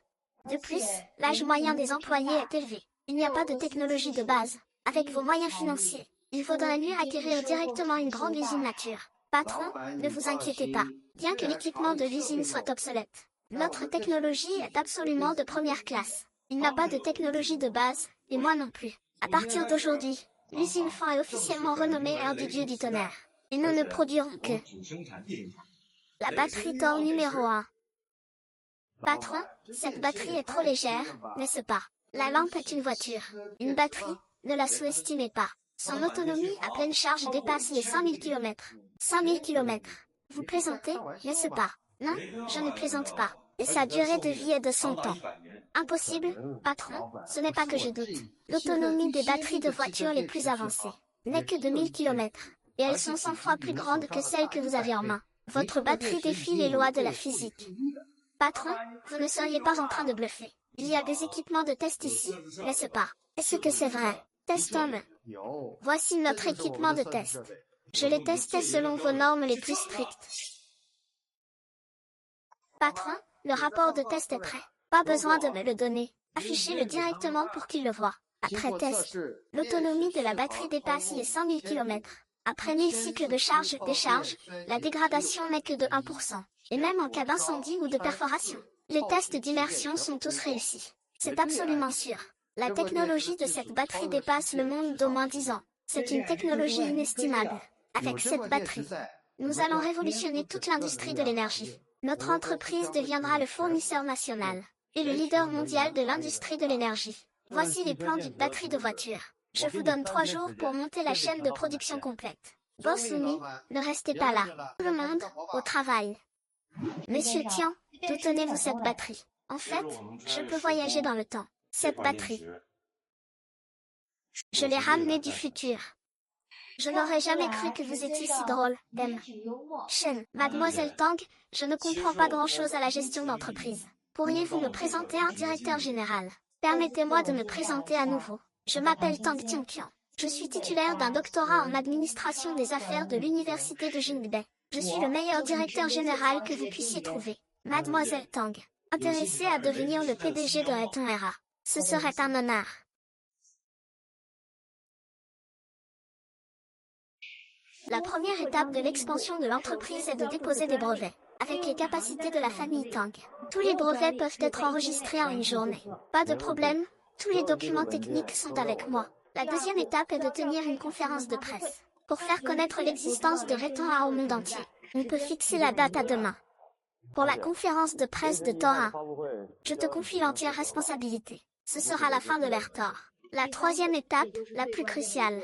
De plus, l'âge moyen des employés est élevé. Il n'y a pas de technologie de base. Avec vos moyens financiers, il faudrait mieux acquérir directement une grande usine nature. Patron, ne vous inquiétez pas. Bien que l'équipement de l'usine soit obsolète, notre technologie est absolument de première classe. Il n'a pas de technologie de base, et moi non plus. À partir d'aujourd'hui, l'usine Fan est officiellement renommée Air du Dieu du Tonnerre. Et nous ne produirons que la batterie d'or numéro 1. Patron, cette batterie est trop légère, n'est-ce pas? La lampe est une voiture. Une batterie, ne la sous-estimez pas. Son autonomie à pleine charge dépasse les 100 000 km. 100 000 km. Vous plaisantez, n'est-ce pas? Non, je ne plaisante pas. Et sa durée de vie est de 100 ans. Impossible, patron, ce n'est pas que je doute. L'autonomie des batteries de voitures les plus avancées n'est que de 1000 km. Et elles sont 100 fois plus grandes que celles que vous avez en main. Votre batterie défie les lois de la physique. Patron, vous ne seriez pas en train de bluffer. Il y a des équipements de test ici, n'est-ce pas? Est-ce que c'est vrai? Testons. Voici notre équipement de test. Je l'ai testé selon vos normes les plus strictes. Patron, le rapport de test est prêt. Pas besoin de me le donner. Affichez-le directement pour qu'il le voie. Après test, l'autonomie de la batterie dépasse les 100 000 km. Après 1000 cycles de charge-décharge, la dégradation n'est que de 1%. Et même en cas d'incendie ou de perforation, les tests d'immersion sont tous réussis. C'est absolument sûr. La technologie de cette batterie dépasse le monde d'au moins 10 ans. C'est une technologie inestimable. Avec cette batterie, nous allons révolutionner toute l'industrie de l'énergie. Notre entreprise deviendra le fournisseur national et le leader mondial de l'industrie de l'énergie. Voici les plans d'une batterie de voiture. Je vous donne 3 jours pour monter la chaîne de production complète. Boss Lumi, ne restez pas là. Tout le monde, au travail. Monsieur Tian, d'où tenez-vous cette batterie? En fait, je peux voyager dans le temps. Cette batterie, je l'ai ramenée du futur. Je n'aurais jamais cru que vous étiez si drôle, M. Shen, Mademoiselle Tang, je ne comprends pas grand-chose à la gestion d'entreprise. Pourriez-vous me présenter un directeur général? Permettez-moi de me présenter à nouveau. Je m'appelle Tang Tianqian. Je suis titulaire d'un doctorat en administration des affaires de l'université de Jingdai. Je suis le meilleur directeur général que vous puissiez trouver. Mademoiselle Tang, intéressée à devenir le PDG de Reton RA. Ce serait un honneur. La première étape de l'expansion de l'entreprise est de déposer des brevets. Avec les capacités de la famille Tang, tous les brevets peuvent être enregistrés en une journée. Pas de problème, tous les documents techniques sont avec moi. La deuxième étape est de tenir une conférence de presse. Pour faire connaître l'existence de Reton RA au monde entier, on peut fixer la date à demain. Pour la conférence de presse de Tora, je te confie l'entière responsabilité. Ce sera la fin de l'ère Thor. La troisième étape, la plus cruciale.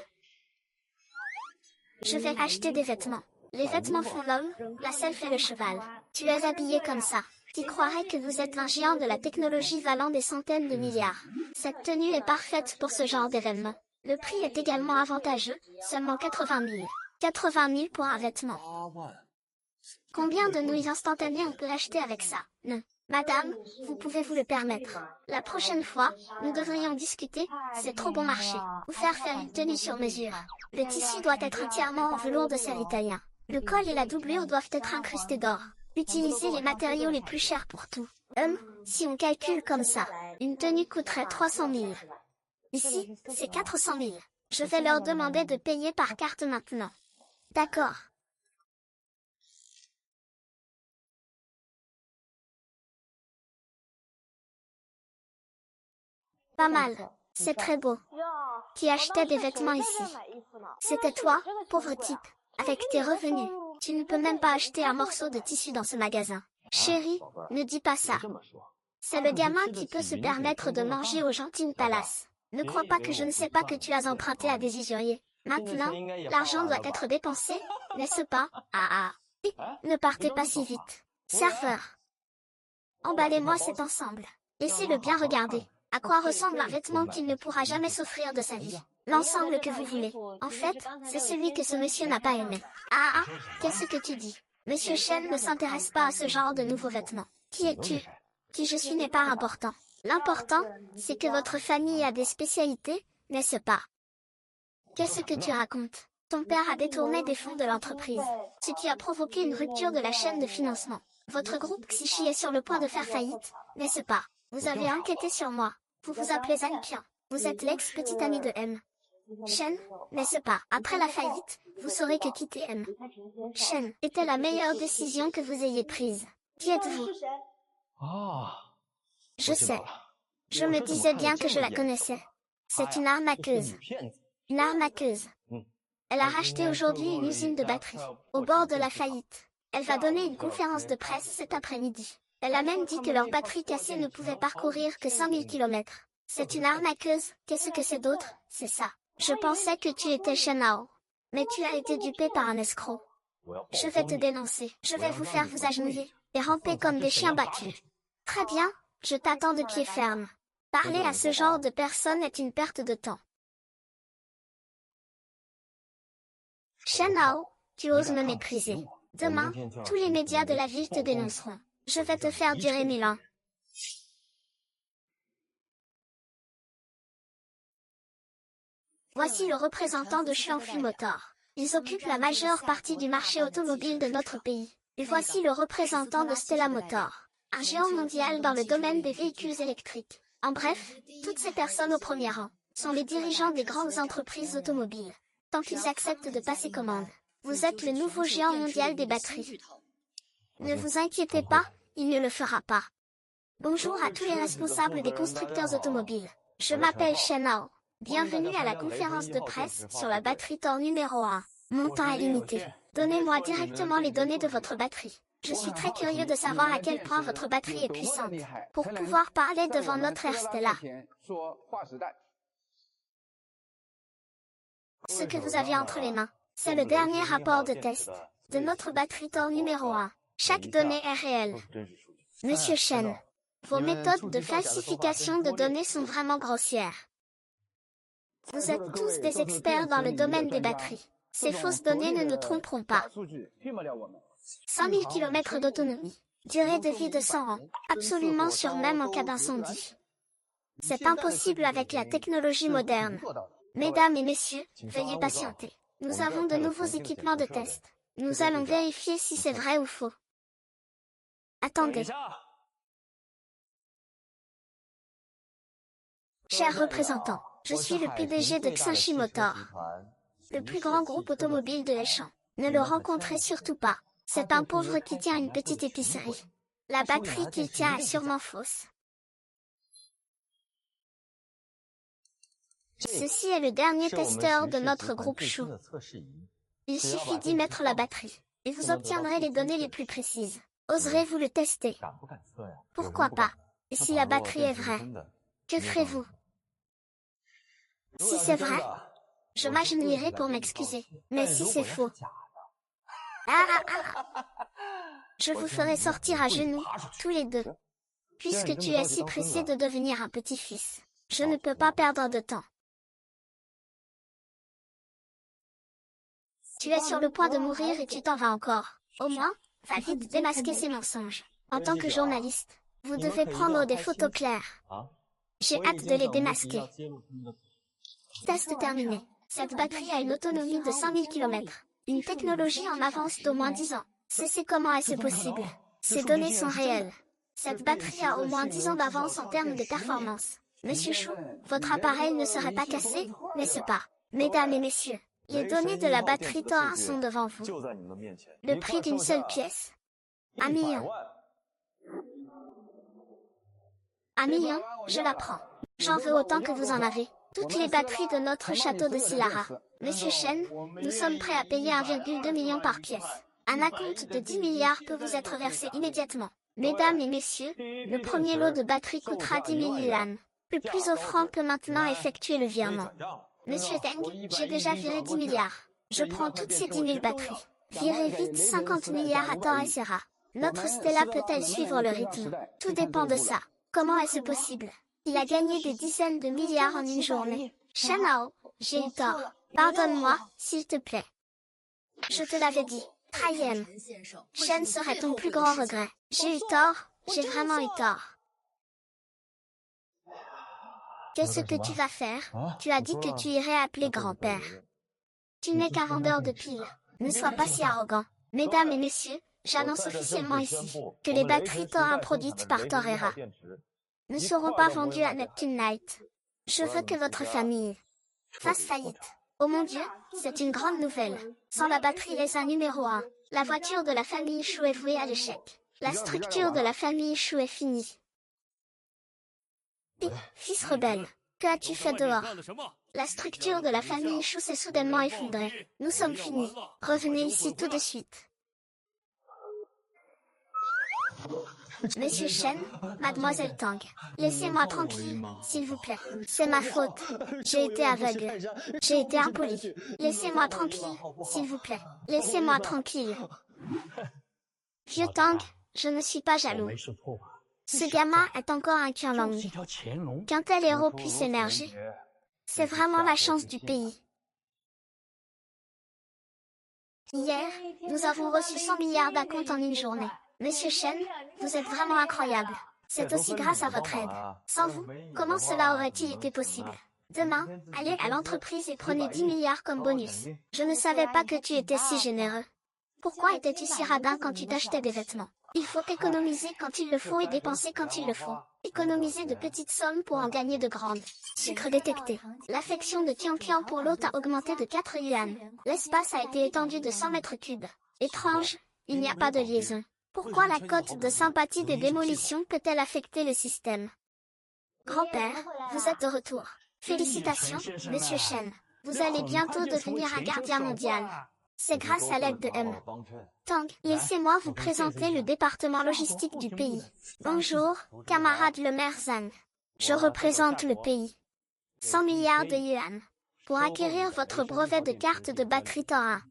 Je vais acheter des vêtements. Les vêtements font l'homme, la selle fait le cheval. Tu es habillé comme ça. Tu croirais que vous êtes un géant de la technologie valant des centaines de milliards. Cette tenue est parfaite pour ce genre d'événement. Le prix est également avantageux, seulement 80 000. 80 000 pour un vêtement. Combien de nouilles instantanées on peut acheter avec ça? Non. Madame, vous pouvez vous le permettre. La prochaine fois, nous devrions discuter, c'est trop bon marché. Ou faire une tenue sur mesure. Le tissu doit être entièrement en velours de serre italien. Le col et la doublure doivent être incrustés d'or. Utilisez les matériaux les plus chers pour tout. Si on calcule comme ça, une tenue coûterait 300 000. Ici, c'est 400 000. Je vais leur demander de payer par carte maintenant. D'accord. Pas mal. C'est très beau. Qui achetait des vêtements ici? C'était toi, pauvre type. Avec tes revenus, tu ne peux même pas acheter un morceau de tissu dans ce magasin. Chérie, ne dis pas ça. C'est le gamin qui peut se permettre de manger au Genting Palace. Ne crois pas que je ne sais pas que tu as emprunté à des usuriers. Maintenant, l'argent doit être dépensé, n'est-ce pas? Ne partez pas si vite. Serveur, emballez-moi cet ensemble. Laissez-le bien regarder. À quoi ressemble un vêtement qu'il ne pourra jamais s'offrir de sa vie? L'ensemble que vous voulez. En fait, c'est celui que ce monsieur n'a pas aimé. Qu'est-ce que tu dis? Monsieur Shen ne s'intéresse pas à ce genre de nouveaux vêtements. Qui es-tu? Qui je suis n'est pas important. L'important, c'est que votre famille a des spécialités, n'est-ce pas? Qu'est-ce que tu racontes? Ton père a détourné des fonds de l'entreprise, ce qui a provoqué une rupture de la chaîne de financement. Votre groupe Xishi est sur le point de faire faillite, n'est-ce pas? Vous avez enquêté sur moi. Vous vous appelez Zhang Qian. Vous êtes l'ex-petit ami de M. Shen, n'est-ce pas? Après la faillite, vous saurez que quitter M. Shen était la meilleure décision que vous ayez prise. Qui êtes-vous? Je sais. Je me disais bien que je la connaissais. C'est une arnaqueuse. Une arnaqueuse. Elle a racheté aujourd'hui une usine de batterie, au bord de la faillite. Elle va donner une conférence de presse cet après-midi. Elle a même dit que leur batterie cassée ne pouvait parcourir que 5000 km. C'est une arnaqueuse, qu'est-ce que c'est d'autre? C'est ça. Je pensais que tu étais Shen Hao. Mais tu as été dupé par un escroc. Je vais te dénoncer. Je vais vous faire vous agenouiller et ramper comme des chiens battus. Très bien, je t'attends de pied ferme. Parler à ce genre de personnes est une perte de temps. Shen Hao, tu oses me mépriser. Demain, tous les médias de la ville te dénonceront. Je vais te faire durer 1000 ans. Voici le représentant de Xiangfu Motor. Ils occupent la majeure partie du marché automobile de notre pays. Et voici le représentant de Stella Motor, un géant mondial dans le domaine des véhicules électriques. En bref, toutes ces personnes au premier rang sont les dirigeants des grandes entreprises automobiles. Tant qu'ils acceptent de passer commande, vous êtes le nouveau géant mondial des batteries. Ne vous inquiétez pas, il ne le fera pas. Bonjour à tous les responsables des constructeurs automobiles. Je m'appelle Shen Hao. Bienvenue à la conférence de presse sur la batterie Thor numéro 1. Mon temps est limité. Donnez-moi directement les données de votre batterie. Je suis très curieux de savoir à quel point votre batterie est puissante, pour pouvoir parler devant notre ère Stella. Ce que vous avez entre les mains, c'est le dernier rapport de test de notre batterie Thor numéro 1. Chaque donnée est réelle. Monsieur Shen, vos méthodes de falsification de données sont vraiment grossières. Vous êtes tous des experts dans le domaine des batteries. Ces fausses données ne nous tromperont pas. 100 000 km d'autonomie. Durée de vie de 100 ans. Absolument sûre même en cas d'incendie. C'est impossible avec la technologie moderne. Mesdames et messieurs, veuillez patienter. Nous avons de nouveaux équipements de test. Nous allons vérifier si c'est vrai ou faux. Attendez. Chers représentants, je suis le PDG de Xinshi Motor, le plus grand groupe automobile de Heishan. Ne le rencontrez surtout pas. C'est un pauvre qui tient une petite épicerie. La batterie qu'il tient est sûrement fausse. Ceci est le dernier testeur de notre groupe Chou. Il suffit d'y mettre la batterie, et vous obtiendrez les données les plus précises. Oserez-vous le tester? Pourquoi pas? Et si la batterie est vraie, que ferez-vous? Si c'est vrai, je m'agenouillerai pour m'excuser. Mais si c'est faux, je vous ferai sortir à genoux, tous les deux. Puisque tu es si pressé de devenir un petit-fils, je ne peux pas perdre de temps. Tu es sur le point de mourir et tu t'en vas encore. Au moins, va vite démasquer ces mensonges. En tant que journaliste, vous devez prendre des photos claires. J'ai hâte de les démasquer. Test terminé. Cette batterie a une autonomie de 100 000 km. Une technologie en avance d'au moins 10 ans. C'est comment est-ce possible? Ces données sont réelles. Cette batterie a au moins 10 ans d'avance en termes de performance. Monsieur Chou, votre appareil ne serait pas cassé, n'est-ce pas? Mesdames et messieurs, les données de la batterie Tor 1 sont devant vous. Le prix d'une seule pièce. 1 million. 1 million, je la prends. J'en veux autant que vous en avez. Toutes les batteries de notre château de Silara. Monsieur Shen, nous sommes prêts à payer 1,2 million par pièce. Un acompte de 10 milliards peut vous être versé immédiatement. Mesdames et messieurs, le premier lot de batteries coûtera 10 000 yuan. Le plus offrant peut maintenant effectuer le virement. Monsieur Deng, j'ai déjà viré 10 milliards. Je prends toutes ces 10 000 batteries. Virez vite 50 milliards à Tor et Serra. Notre Stella peut-elle suivre le rythme? Tout dépend de ça. Comment est-ce possible? Il a gagné des dizaines de milliards en une journée. Shanao, j'ai eu tort. Pardonne-moi, s'il te plaît. Je te l'avais dit. Trahiem. Shen serait ton plus grand regret. J'ai eu tort, j'ai vraiment eu tort. Qu'est-ce que tu vas faire? Tu as dit que tu irais appeler grand-père. Tu n'es qu'un vendeur de piles. Ne sois pas si arrogant. Mesdames et messieurs, j'annonce officiellement ici que les batteries Tor 1 produites par Torera ne seront pas vendues à Neptune Night. Je veux que votre famille fasse faillite. Oh mon Dieu, c'est une grande nouvelle. Sans la batterie LESA numéro 1, la voiture de la famille Chou est vouée à l'échec. La structure de la famille Chou est finie. Fils rebelle, que as-tu fait dehors? La structure de la famille Chou s'est soudainement effondrée. Nous sommes finis. Revenez ici tout de suite. Monsieur Shen, Mademoiselle Tang, laissez-moi tranquille, s'il vous plaît. C'est ma faute. J'ai été aveugle. J'ai été impoli. Laissez-moi tranquille, s'il vous plaît. Laissez-moi tranquille. Vieux Tang, je ne suis pas jaloux. Ce gamin est encore un Qianlong. Qu'un tel héros puisse émerger, c'est vraiment la chance du pays. Hier, nous avons reçu 100 milliards d'acomptes en une journée. Monsieur Shen, vous êtes vraiment incroyable. C'est aussi grâce à votre aide. Sans vous, comment cela aurait-il été possible? Demain, allez à l'entreprise et prenez 10 milliards comme bonus. Je ne savais pas que tu étais si généreux. Pourquoi étais-tu si radin quand tu t'achetais des vêtements? Il faut économiser quand il le faut et dépenser quand il le faut. Économiser de petites sommes pour en gagner de grandes. Sucre détecté. L'affection de Tian pour l'hôte a augmenté de 4 yuan. L'espace a été étendu de 100 mètres cubes. Étrange, il n'y a pas de liaison. Pourquoi la cote de sympathie des démolitions peut-elle affecter le système? Grand-père, vous êtes de retour. Félicitations, Monsieur Shen. Vous allez bientôt devenir un gardien mondial. C'est grâce à l'aide de M. Tang, laissez-moi vous présenter le département logistique du pays. Bonjour, camarade le maire Zhang. Je représente le pays. 100 milliards de yuan. Pour acquérir votre brevet de carte de batterie Tor 1.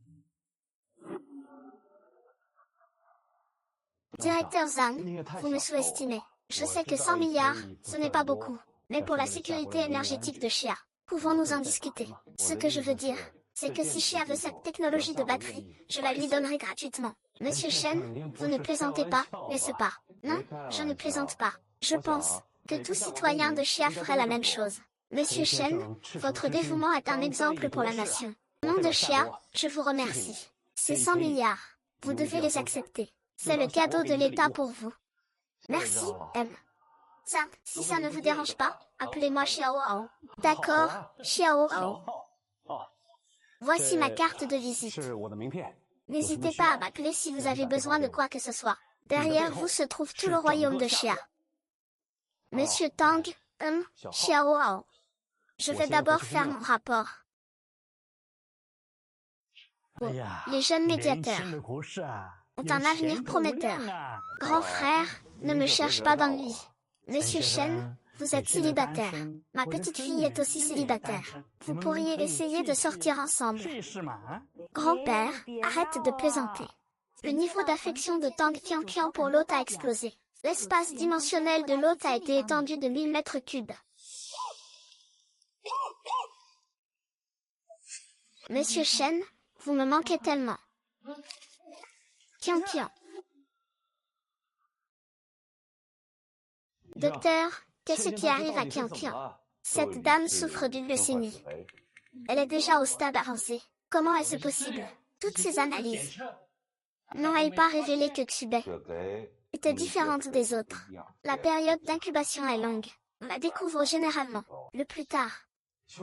Directeur Zhang, vous me sous-estimez. Je sais que 100 milliards, ce n'est pas beaucoup. Mais pour la sécurité énergétique de Chia, pouvons-nous en discuter? Ce que je veux dire, c'est que si Chia veut cette technologie de batterie, je la lui donnerai gratuitement. Monsieur Shen, vous ne plaisantez pas, n'est-ce pas? Non, je ne plaisante pas. Je pense que tout citoyen de Chia ferait la même chose. Monsieur Shen, votre dévouement est un exemple pour la nation. Au nom de Chia, je vous remercie. C'est 100 milliards. Vous devez les accepter. C'est le cadeau de l'État pour vous. Merci, M. Ça, si ça ne vous dérange pas, appelez-moi Xiaohao. D'accord, Xiaohao. Voici ma carte de visite. N'hésitez pas à m'appeler si vous avez besoin de quoi que ce soit. Derrière vous se trouve tout le royaume de Xia. Monsieur Tang, Xiaohao. Je vais d'abord faire mon rapport. Les jeunes médiateurs ont un avenir prometteur. Grand frère, ne me cherche pas d'ennui. Monsieur Shen, vous êtes célibataire. Ma petite fille est aussi célibataire. Vous pourriez essayer de sortir ensemble. Grand-père, arrête de plaisanter. Le niveau d'affection de Tang Qianqian pour l'hôte a explosé. L'espace dimensionnel de l'hôte a été étendu de 1000 mètres cubes. Monsieur Shen, vous me manquez tellement. Qianqian. Docteur, qu'est-ce qui arrive à Qianqian? Cette dame souffre d'une leucémie. Elle est déjà au stade avancé. Comment est-ce possible? Toutes ces analyses n'ont-elles pas révélé que Xubei était différente des autres? La période d'incubation est longue. On la découvre généralement le plus tard.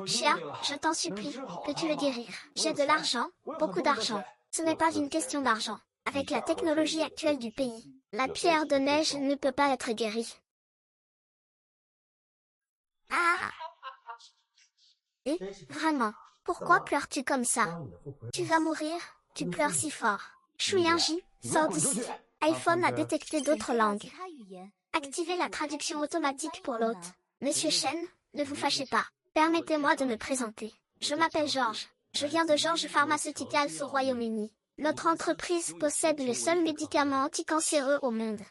Chia, je t'en supplie, peux-tu le guérir? J'ai de l'argent, beaucoup d'argent. Ce n'est pas une question d'argent. Avec la technologie actuelle du pays, la pierre de neige ne peut pas être guérie. Ah! Et, vraiment, pourquoi pleures-tu comme ça? Tu vas mourir, tu pleures si fort. Shuyanji, sors d'ici. iPhone a détecté d'autres langues. Activez la traduction automatique pour l'hôte. Monsieur Shen, ne vous fâchez pas. Permettez-moi de me présenter. Je m'appelle George. Je viens de George Pharmaceuticals au Royaume-Uni. Notre entreprise possède le seul médicament anticancéreux au monde.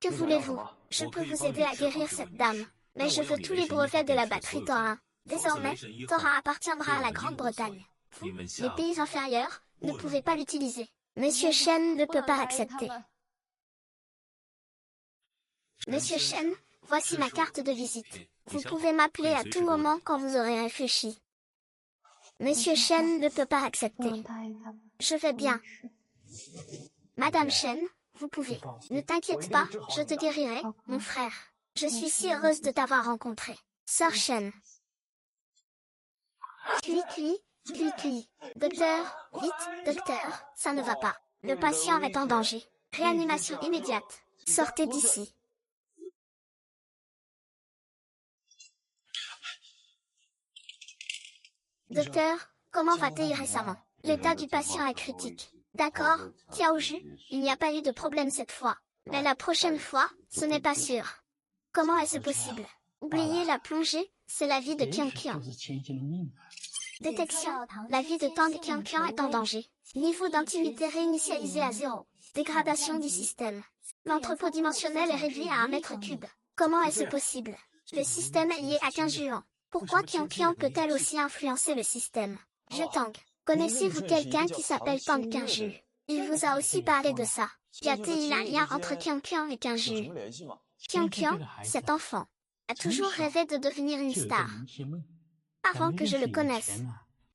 Que voulez-vous? Je peux vous aider à guérir cette dame. Mais je veux tous les brevets de la batterie Thora. Désormais, Thora appartiendra à la Grande-Bretagne. Vous, les pays inférieurs, ne pouvez pas l'utiliser. Monsieur Shen ne peut pas accepter. Monsieur Shen, voici ma carte de visite. Vous pouvez m'appeler à tout moment quand vous aurez réfléchi. Monsieur Shen ne peut pas accepter. Je vais bien. Madame Shen, vous pouvez. Ne t'inquiète pas, je te guérirai, mon frère. Je suis si heureuse de t'avoir rencontré. Sœur Shen. Cui. Docteur, vite, docteur, ça ne va pas. Le patient est en danger. Réanimation immédiate. Sortez d'ici. Docteur, comment va-t-il récemment? L'état du patient est critique. D'accord, Tiaoju, il n'y a pas eu de problème cette fois. Mais la prochaine fois, ce n'est pas sûr. Comment est-ce possible? Oubliez la plongée, c'est la vie de Qianqian. Détection, la vie de Tang Qianqian est en danger. Niveau d'intimité réinitialisé à 0. Dégradation du système. L'entrepôt dimensionnel est réduit à 1 mètre cube. Comment est-ce possible? Le système est lié à Qinjuan. Pourquoi Qianqian peut-elle aussi influencer le système? Je Tang, connaissez-vous quelqu'un qui s'appelle Tang Qinju? Il vous a aussi parlé de ça. Y a-t-il un lien entre Qianqian et Qinju? Qianqian, cet enfant, a toujours rêvé de devenir une star. Avant que je le connaisse.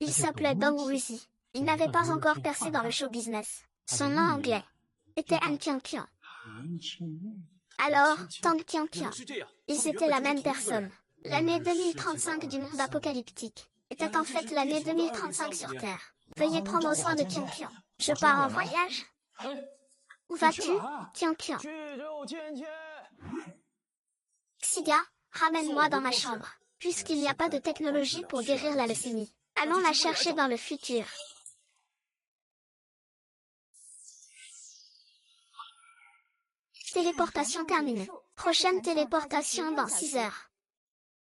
Il s'appelait Dong Wuzi. Il n'avait pas encore percé dans le show business. Son nom anglais était Han Qianqian. Alors, Tang Qianqian. Ils étaient la même personne. L'année 2035 du monde apocalyptique était en fait l'année 2035 sur Terre. Veuillez prendre soin de Qianqian. Je pars en voyage. Où vas-tu, Qianqian? Xiga, ramène-moi dans ma chambre. Puisqu'il n'y a pas de technologie pour guérir la leucémie, allons la chercher dans le futur. Téléportation terminée. Prochaine téléportation dans 6 heures.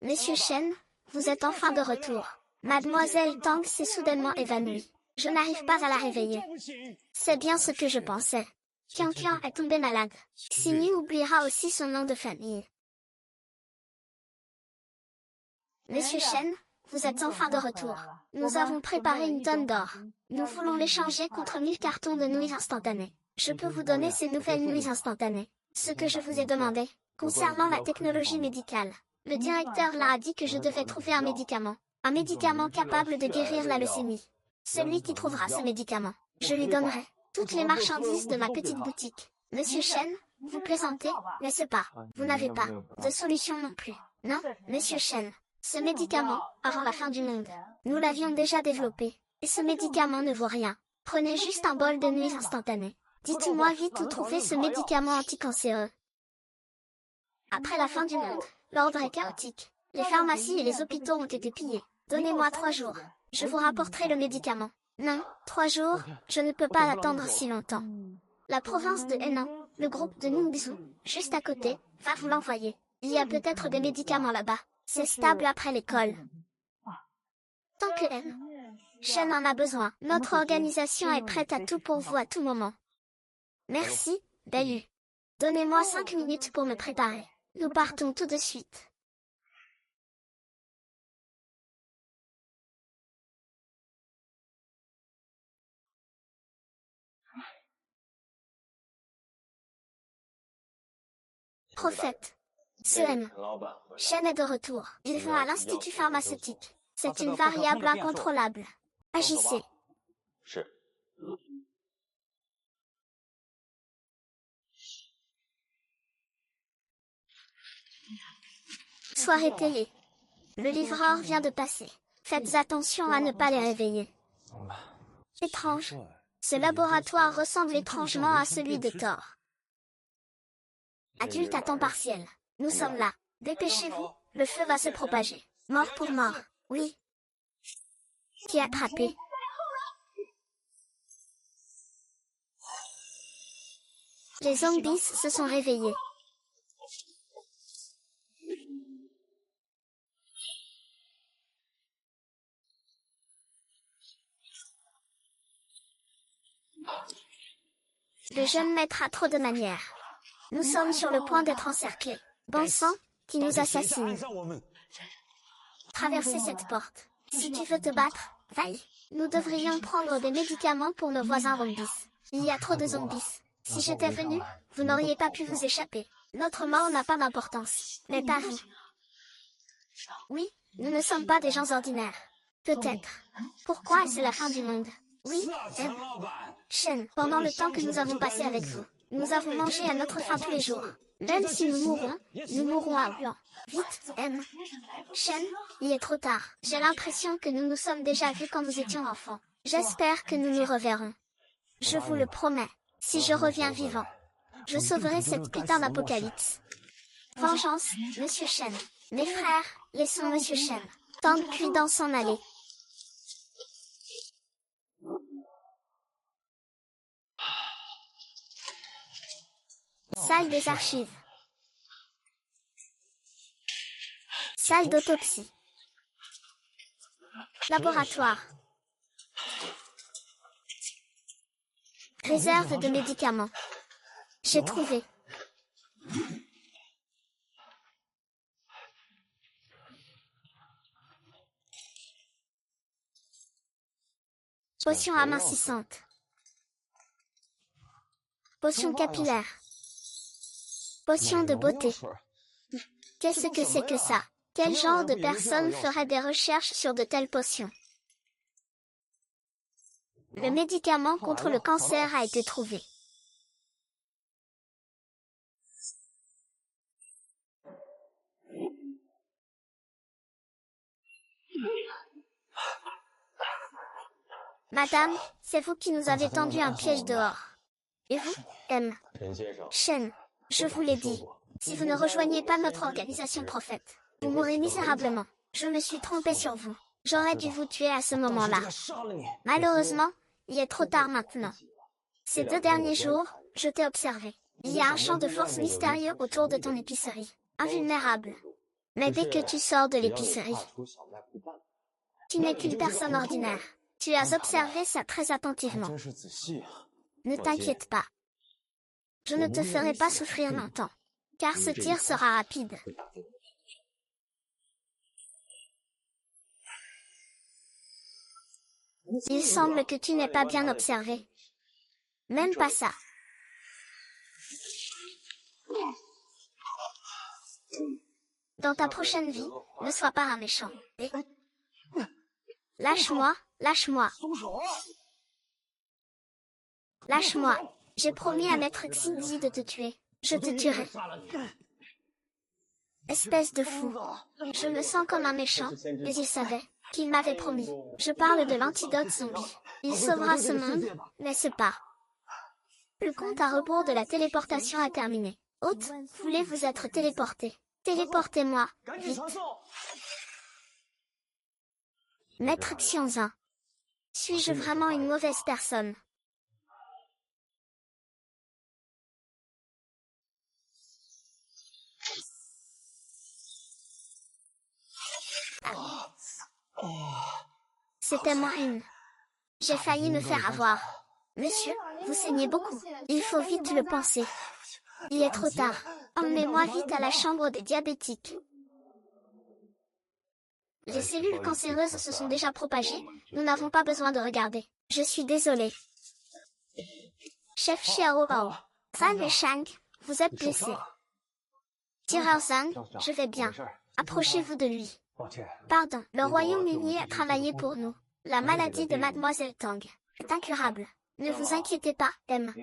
Monsieur Shen, vous êtes enfin de retour. Mademoiselle Tang s'est soudainement évanouie. Je n'arrive pas à la réveiller. C'est bien ce que je pensais. Qianqian est tombé malade. Xinyu oubliera aussi son nom de famille. Monsieur Shen, vous êtes enfin de retour. Nous avons préparé une tonne d'or. Nous voulons l'échanger contre 1000 cartons de nouilles instantanées. Je peux vous donner ces nouvelles nouilles instantanées. Ce que je vous ai demandé, concernant la technologie médicale. Le directeur là a dit que je devais trouver un médicament. Un médicament capable de guérir la leucémie. Celui qui trouvera ce médicament, je lui donnerai toutes les marchandises de ma petite boutique. Monsieur Chen, vous plaisantez, n'est-ce pas? Vous n'avez pas de solution non plus. Non, Monsieur Chen. Ce médicament, avant la fin du monde, nous l'avions déjà développé. Et ce médicament ne vaut rien. Prenez juste un bol de nuit instantané. Dites-moi vite où trouver ce médicament anticancéreux. Après la fin du monde, l'ordre est chaotique. Les pharmacies et les hôpitaux ont été pillés. Donnez-moi 3 jours. Je vous rapporterai le médicament. Non, 3 jours, je ne peux pas attendre si longtemps. La province de Henan, le groupe de Ningbisu, juste à côté, va vous l'envoyer. Il y a peut-être des médicaments là-bas. C'est stable après l'école. Tant que Shen en a besoin. Notre organisation est prête à tout pour vous à tout moment. Merci, Bayu. Donnez-moi 5 minutes pour me préparer. Nous partons tout de suite. Prophète. Shen est de retour. Il va à l'Institut pharmaceutique. C'est une variable incontrôlable. Agissez. Sois réveillé. Le livreur vient de passer. Faites attention à ne pas les réveiller. Étrange. Ce laboratoire ressemble étrangement à celui de Thor. Adulte à temps partiel. Nous sommes là. Dépêchez-vous, le feu va se propager. Mort pour mort. Oui. Qui est attrapé? Les zombies se sont réveillés. Le jeune maître a trop de manières. Nous sommes sur le point d'être encerclés. Bon sang, qui nous assassine. Traversez cette porte. Si tu veux te battre, vaille. Nous devrions prendre des médicaments pour nos voisins zombies. Il y a trop de zombies. Si j'étais venu, vous n'auriez pas pu vous échapper. Notre mort n'a pas d'importance. Mais pas vous. Oui, nous ne sommes pas des gens ordinaires. Peut-être. Pourquoi est-ce la fin du monde? Oui, Shen, pendant le temps que nous avons passé avec vous, nous avons mangé à notre faim tous les jours. Même si nous mourrons à blanc. Vite, Shen, il est trop tard. J'ai l'impression que nous nous sommes déjà vus quand nous étions enfants. J'espère que nous nous reverrons. Je vous le promets. Si je reviens vivant, je sauverai cette putain d'apocalypse. Vengeance, Monsieur Shen. Mes frères, laissons Monsieur Shen. Tang Cuidant s'en aller. Salle des archives. Salle d'autopsie. Laboratoire. Réserve de médicaments. J'ai trouvé. Potion amincissante. Potion capillaire. Potion de beauté. Qu'est-ce que c'est que ça? Quel genre de personne ferait des recherches sur de telles potions? Le médicament contre le cancer a été trouvé. Madame, c'est vous qui nous avez tendu un piège dehors. Et vous, Shen, je vous l'ai dit. Si vous ne rejoignez pas notre organisation prophète, vous mourrez misérablement. Je me suis trompé sur vous. J'aurais dû vous tuer à ce moment-là. Malheureusement, il est trop tard maintenant. Ces 2 derniers jours, je t'ai observé. Il y a un champ de force mystérieux autour de ton épicerie. Invulnérable. Mais dès que tu sors de l'épicerie, tu n'es qu'une personne ordinaire. Tu as observé ça très attentivement. Ne t'inquiète pas. Je ne te ferai pas souffrir longtemps, car ce tir sera rapide. Il semble que tu n'aies pas bien observé. Même pas ça. Dans ta prochaine vie, ne sois pas un méchant. Lâche-moi, lâche-moi. Lâche-moi. J'ai promis à Maître Xindi de te tuer. Je te tuerai. Espèce de fou. Je me sens comme un méchant, mais il savait qu'il m'avait promis. Je parle de l'antidote zombie. Il sauvera ce monde, n'est-ce pas? Le compte à rebours de la téléportation a terminé. Hôte, voulez-vous être téléporté? Téléportez-moi, vite. Maître Xianzin. Suis-je vraiment une mauvaise personne? C'était moi une. J'ai failli me faire avoir. Monsieur, vous saignez beaucoup. Il faut vite le penser. Il est trop tard. Emmenez-moi vite à la chambre des diabétiques. Les cellules cancéreuses se sont déjà propagées. Nous n'avons pas besoin de regarder. Je suis désolé. Chef Xiao Bao. Fan et Shang, vous êtes blessé. Tireur Zhang, je vais bien. Approchez-vous de lui. Pardon, le Royaume-Uni a travaillé pour nous. La maladie de Mademoiselle Tang est incurable. Ne vous inquiétez pas, M.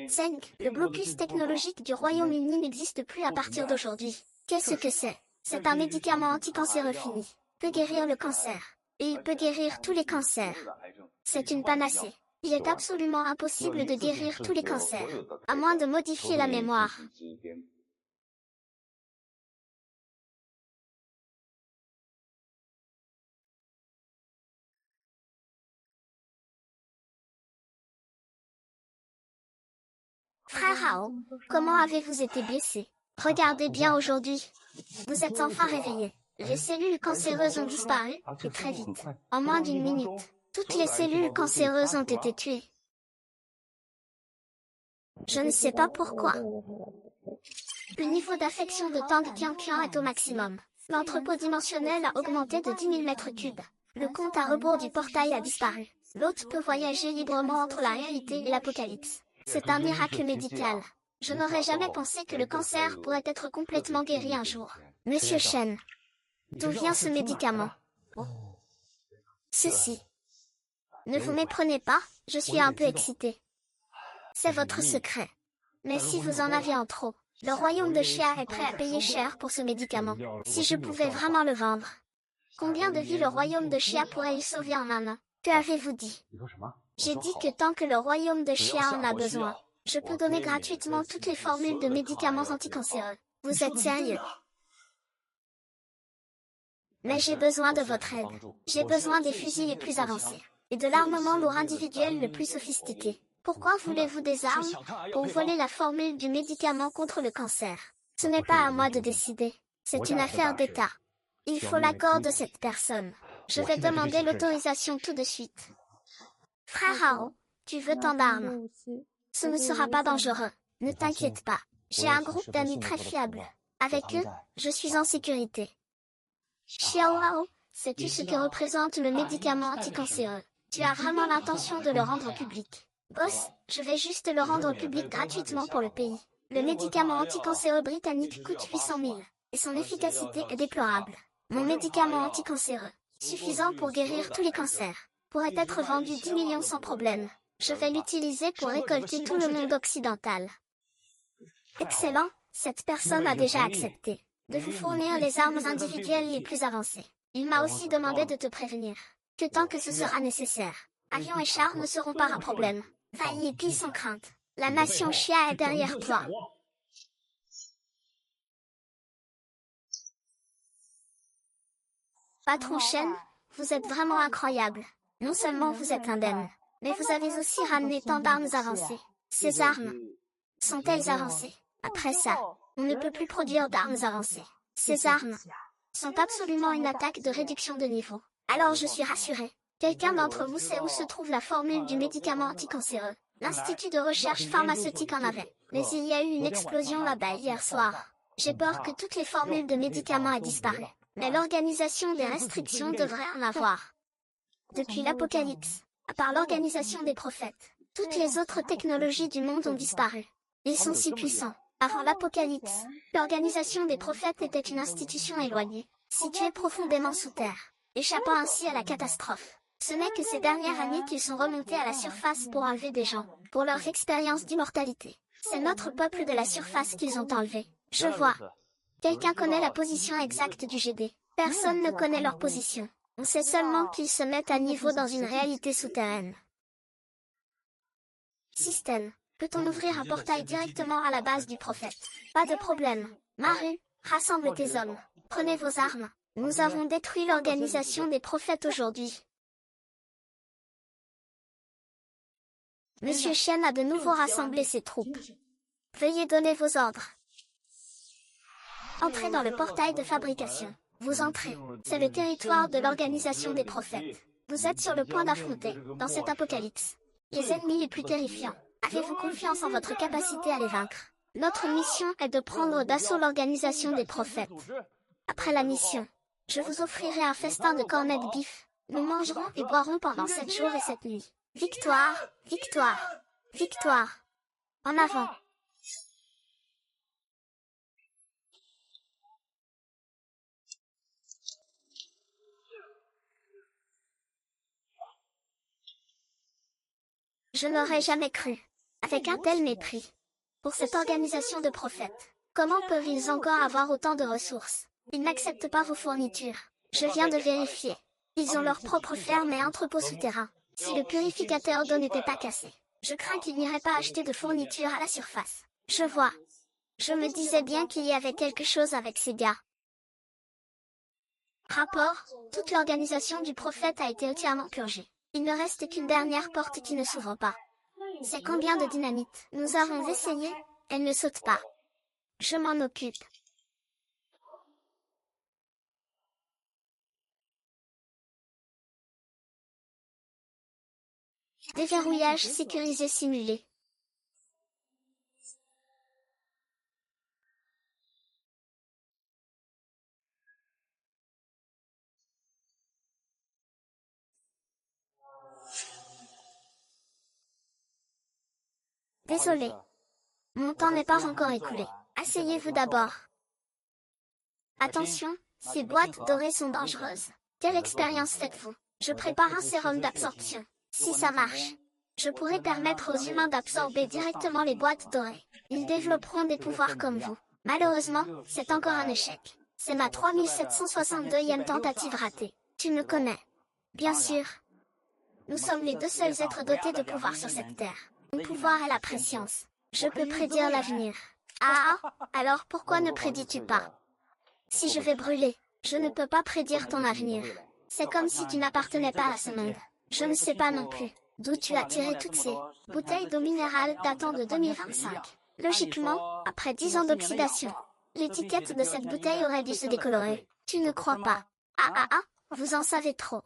Zeng, le blocus technologique du Royaume-Uni n'existe plus à partir d'aujourd'hui. Qu'est-ce que c'est? C'est un médicament anticancéreux fini. Peut guérir le cancer. Et il peut guérir tous les cancers. C'est une panacée. Il est absolument impossible de guérir tous les cancers, à moins de modifier la mémoire. Frère Hao, comment avez-vous été blessé? Regardez bien aujourd'hui. Vous êtes enfin réveillé. Les cellules cancéreuses ont disparu, et très vite. En moins d'une minute, toutes les cellules cancéreuses ont été tuées. Je ne sais pas pourquoi. Le niveau d'affection de Tang Qianqian est au maximum. L'entrepôt dimensionnel a augmenté de 10 000 mètres cubes. Le compte à rebours du portail a disparu. L'hôte peut voyager librement entre la réalité et l'apocalypse. C'est un miracle médical. Je n'aurais jamais pensé que le cancer pourrait être complètement guéri un jour. Monsieur Shen, d'où vient ce médicament? Ceci. Ne vous méprenez pas, je suis un peu excité. C'est votre secret. Mais si vous en avez en trop, le royaume de Xia est prêt à payer cher pour ce médicament. Si je pouvais vraiment le vendre. Combien de vies le royaume de Xia pourrait y sauver en un an? Que avez-vous dit? J'ai dit que tant que le royaume de Xia en a besoin, je peux donner gratuitement toutes les formules de médicaments anticancéreux. Vous êtes sérieux? Mais j'ai besoin de votre aide. J'ai besoin des fusils les plus avancés et de l'armement lourd individuel le plus sophistiqué. Pourquoi voulez-vous des armes? Pour voler la formule du médicament contre le cancer. Ce n'est pas à moi de décider. C'est une affaire d'État. Il faut l'accord de cette personne. Je vais demander l'autorisation tout de suite. Frère Hao, tu veux tant d'armes? Ce ne sera pas dangereux. Ne t'inquiète pas. J'ai un groupe d'amis très fiables. Avec eux, je suis en sécurité. Xiao Hao, sais-tu ce que représente le médicament anticancéreux? Tu as vraiment l'intention de le rendre public? Boss, je vais juste le rendre public gratuitement pour le pays. Le médicament anticancéreux britannique coûte 800 000, et son efficacité est déplorable. Mon médicament anticancéreux, suffisant pour guérir tous les cancers, pourrait être vendu 10 millions sans problème. Je vais l'utiliser pour récolter tout le monde occidental. Excellent, cette personne a déjà accepté de vous fournir les armes individuelles les plus avancées. Il m'a aussi demandé de te prévenir que tant que ce sera nécessaire, avions et chars ne seront pas un problème. Va et pille sans crainte. La nation Xia est derrière toi. Patron Shen, vous êtes vraiment incroyable. Non seulement vous êtes indemne, mais vous avez aussi ramené tant d'armes avancées. Ces armes sont-elles avancées? Après ça, on ne peut plus produire d'armes avancées. Ces armes sont absolument une attaque de réduction de niveau. Alors je suis rassurée. Quelqu'un d'entre vous sait où se trouve la formule du médicament anticancéreux? L'Institut de recherche pharmaceutique en avait. Mais il y a eu une explosion là-bas hier soir. J'ai peur que toutes les formules de médicaments aient disparu. Mais l'organisation des restrictions devrait en avoir. Depuis l'Apocalypse, à part l'organisation des prophètes, toutes les autres technologies du monde ont disparu. Ils sont si puissants. Avant l'Apocalypse, l'organisation des prophètes était une institution éloignée, située profondément sous terre, échappant ainsi à la catastrophe. Ce n'est que ces dernières années qu'ils sont remontés à la surface pour enlever des gens, pour leur expérience d'immortalité. C'est notre peuple de la surface qu'ils ont enlevé. Je vois. Quelqu'un connaît la position exacte du GD. Personne ne connaît leur position. On sait seulement qu'ils se mettent à niveau dans une réalité souterraine. Système. Peut-on ouvrir un portail directement à la base du prophète? Pas de problème. Maru, rassemble tes hommes. Prenez vos armes. Nous avons détruit l'organisation des prophètes aujourd'hui. Monsieur Shen a de nouveau rassemblé ses troupes. Veuillez donner vos ordres. Entrez dans le portail de fabrication. Vous entrez. C'est le territoire de l'organisation des prophètes. Vous êtes sur le point d'affronter, dans cet apocalypse, les ennemis les plus terrifiants. Avez-vous confiance en votre capacité à les vaincre? Notre mission est de prendre d'assaut l'organisation des prophètes. Après la mission, je vous offrirai un festin de cornets de bif. Nous mangerons et boirons pendant 7 jours et 7 nuits. Victoire, victoire, victoire. En avant. Je n'aurais jamais cru, avec un tel mépris, pour cette organisation de prophètes. Comment peuvent-ils encore avoir autant de ressources? Ils n'acceptent pas vos fournitures. Je viens de vérifier. Ils ont leur propre ferme et entrepôt souterrain. Si le purificateur d'eau n'était pas cassé, je crains qu'ils n'iraient pas acheter de fournitures à la surface. Je vois. Je me disais bien qu'il y avait quelque chose avec ces gars. Rapport, toute l'organisation du prophète a été entièrement purgée. Il ne reste qu'une dernière porte qui ne s'ouvre pas. C'est combien de dynamite? Nous avons essayé, elle ne saute pas. Je m'en occupe. Déverrouillage sécurisé simulé. Désolé. Mon temps n'est pas encore écoulé. Asseyez-vous d'abord. Attention, ces boîtes dorées sont dangereuses. Quelle expérience faites-vous? Je prépare un sérum d'absorption. Si ça marche, je pourrai permettre aux humains d'absorber directement les boîtes dorées. Ils développeront des pouvoirs comme vous. Malheureusement, c'est encore un échec. C'est ma 3762e tentative ratée. Tu me connais. Bien sûr. Nous sommes les deux seuls êtres dotés de pouvoir sur cette terre. Mon pouvoir est la préscience. Je peux prédire l'avenir. Ah, alors pourquoi ne prédis-tu pas? Si je vais brûler, je ne peux pas prédire ton avenir. C'est comme si tu n'appartenais pas à ce monde. Je ne sais pas non plus d'où tu as tiré toutes ces bouteilles d'eau minérale datant de 2025. Logiquement, après 10 ans d'oxydation, l'étiquette de cette bouteille aurait dû se décolorer. Tu ne crois pas? Vous en savez trop.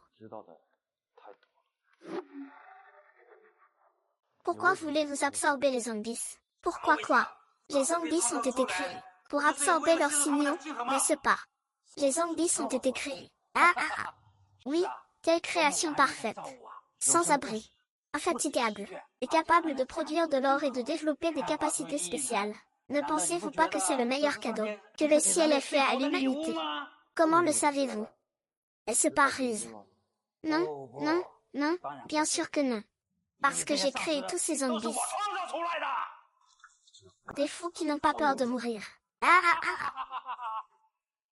Pourquoi voulez-vous absorber les zombies? Pourquoi quoi? Les zombies ont été créés pour absorber leurs signaux, n'est-ce pas? Les zombies ont été créés. Oui, quelle création parfaite. Sans abri. Infatigable. Et capable de produire de l'or et de développer des capacités spéciales. Ne pensez-vous pas que c'est le meilleur cadeau que le ciel ait fait à l'humanité? Comment le savez-vous? Est-ce par ruse? Non, non, non, bien sûr que non. Parce que j'ai créé tous ces zombies. Des fous qui n'ont pas peur de mourir.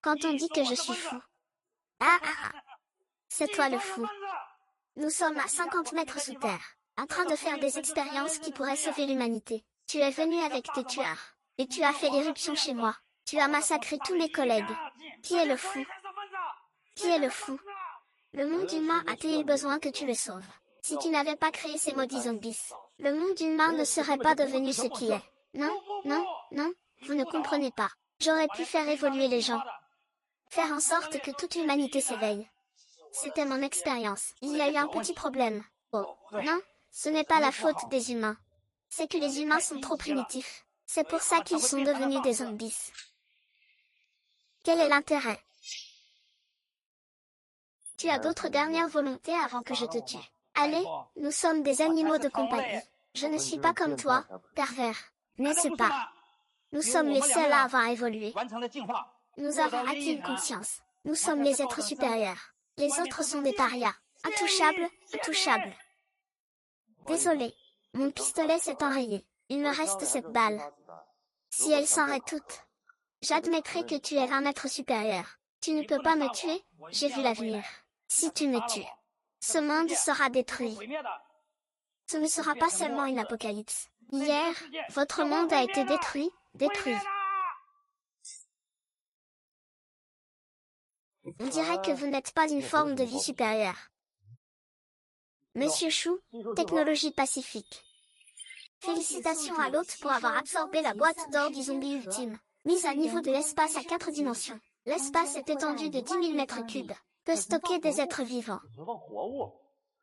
Quand on dit que je suis fou. C'est toi le fou. Nous sommes à 50 mètres sous terre, en train de faire des expériences qui pourraient sauver l'humanité. Tu es venu avec tes tueurs, et tu as fait l'éruption chez moi. Tu as massacré tous mes collègues. Qui est le fou? Qui est le fou? Le monde humain a-t-il besoin que tu le sauves? Si tu n'avais pas créé ces maudits zombies, le monde humain ne serait pas devenu ce qu'il est. Non, non, non, vous ne comprenez pas. J'aurais pu faire évoluer les gens. Faire en sorte que toute l'humanité s'éveille. C'était mon expérience. Il y a eu un petit problème. Oh, non, ce n'est pas la faute des humains. C'est que les humains sont trop primitifs. C'est pour ça qu'ils sont devenus des zombies. Quel est l'intérêt? Tu as d'autres dernières volontés avant que je te tue. Allez, nous sommes des animaux de compagnie. Je ne suis pas comme toi, pervers. N'est-ce pas? Nous sommes les seuls à avoir évolué. Nous avons acquis une conscience. Nous sommes les êtres supérieurs. Les autres sont des parias. Intouchables, intouchables. Désolé. Mon pistolet s'est enrayé. Il me reste cette balle. Si elle s'enraye toute, j'admettrai que tu es un être supérieur. Tu ne peux pas me tuer, j'ai vu l'avenir. Si tu me tues, ce monde sera détruit. Ce ne sera pas seulement une apocalypse. Hier, votre monde a été détruit, détruit. On dirait que vous n'êtes pas une forme de vie supérieure. Monsieur Chou, technologie pacifique. Félicitations à l'hôte pour avoir absorbé la boîte d'or du zombie ultime. Mise à niveau de l'espace à 4 dimensions. L'espace est étendu de 10 000 mètres cubes. Peut stocker des êtres vivants.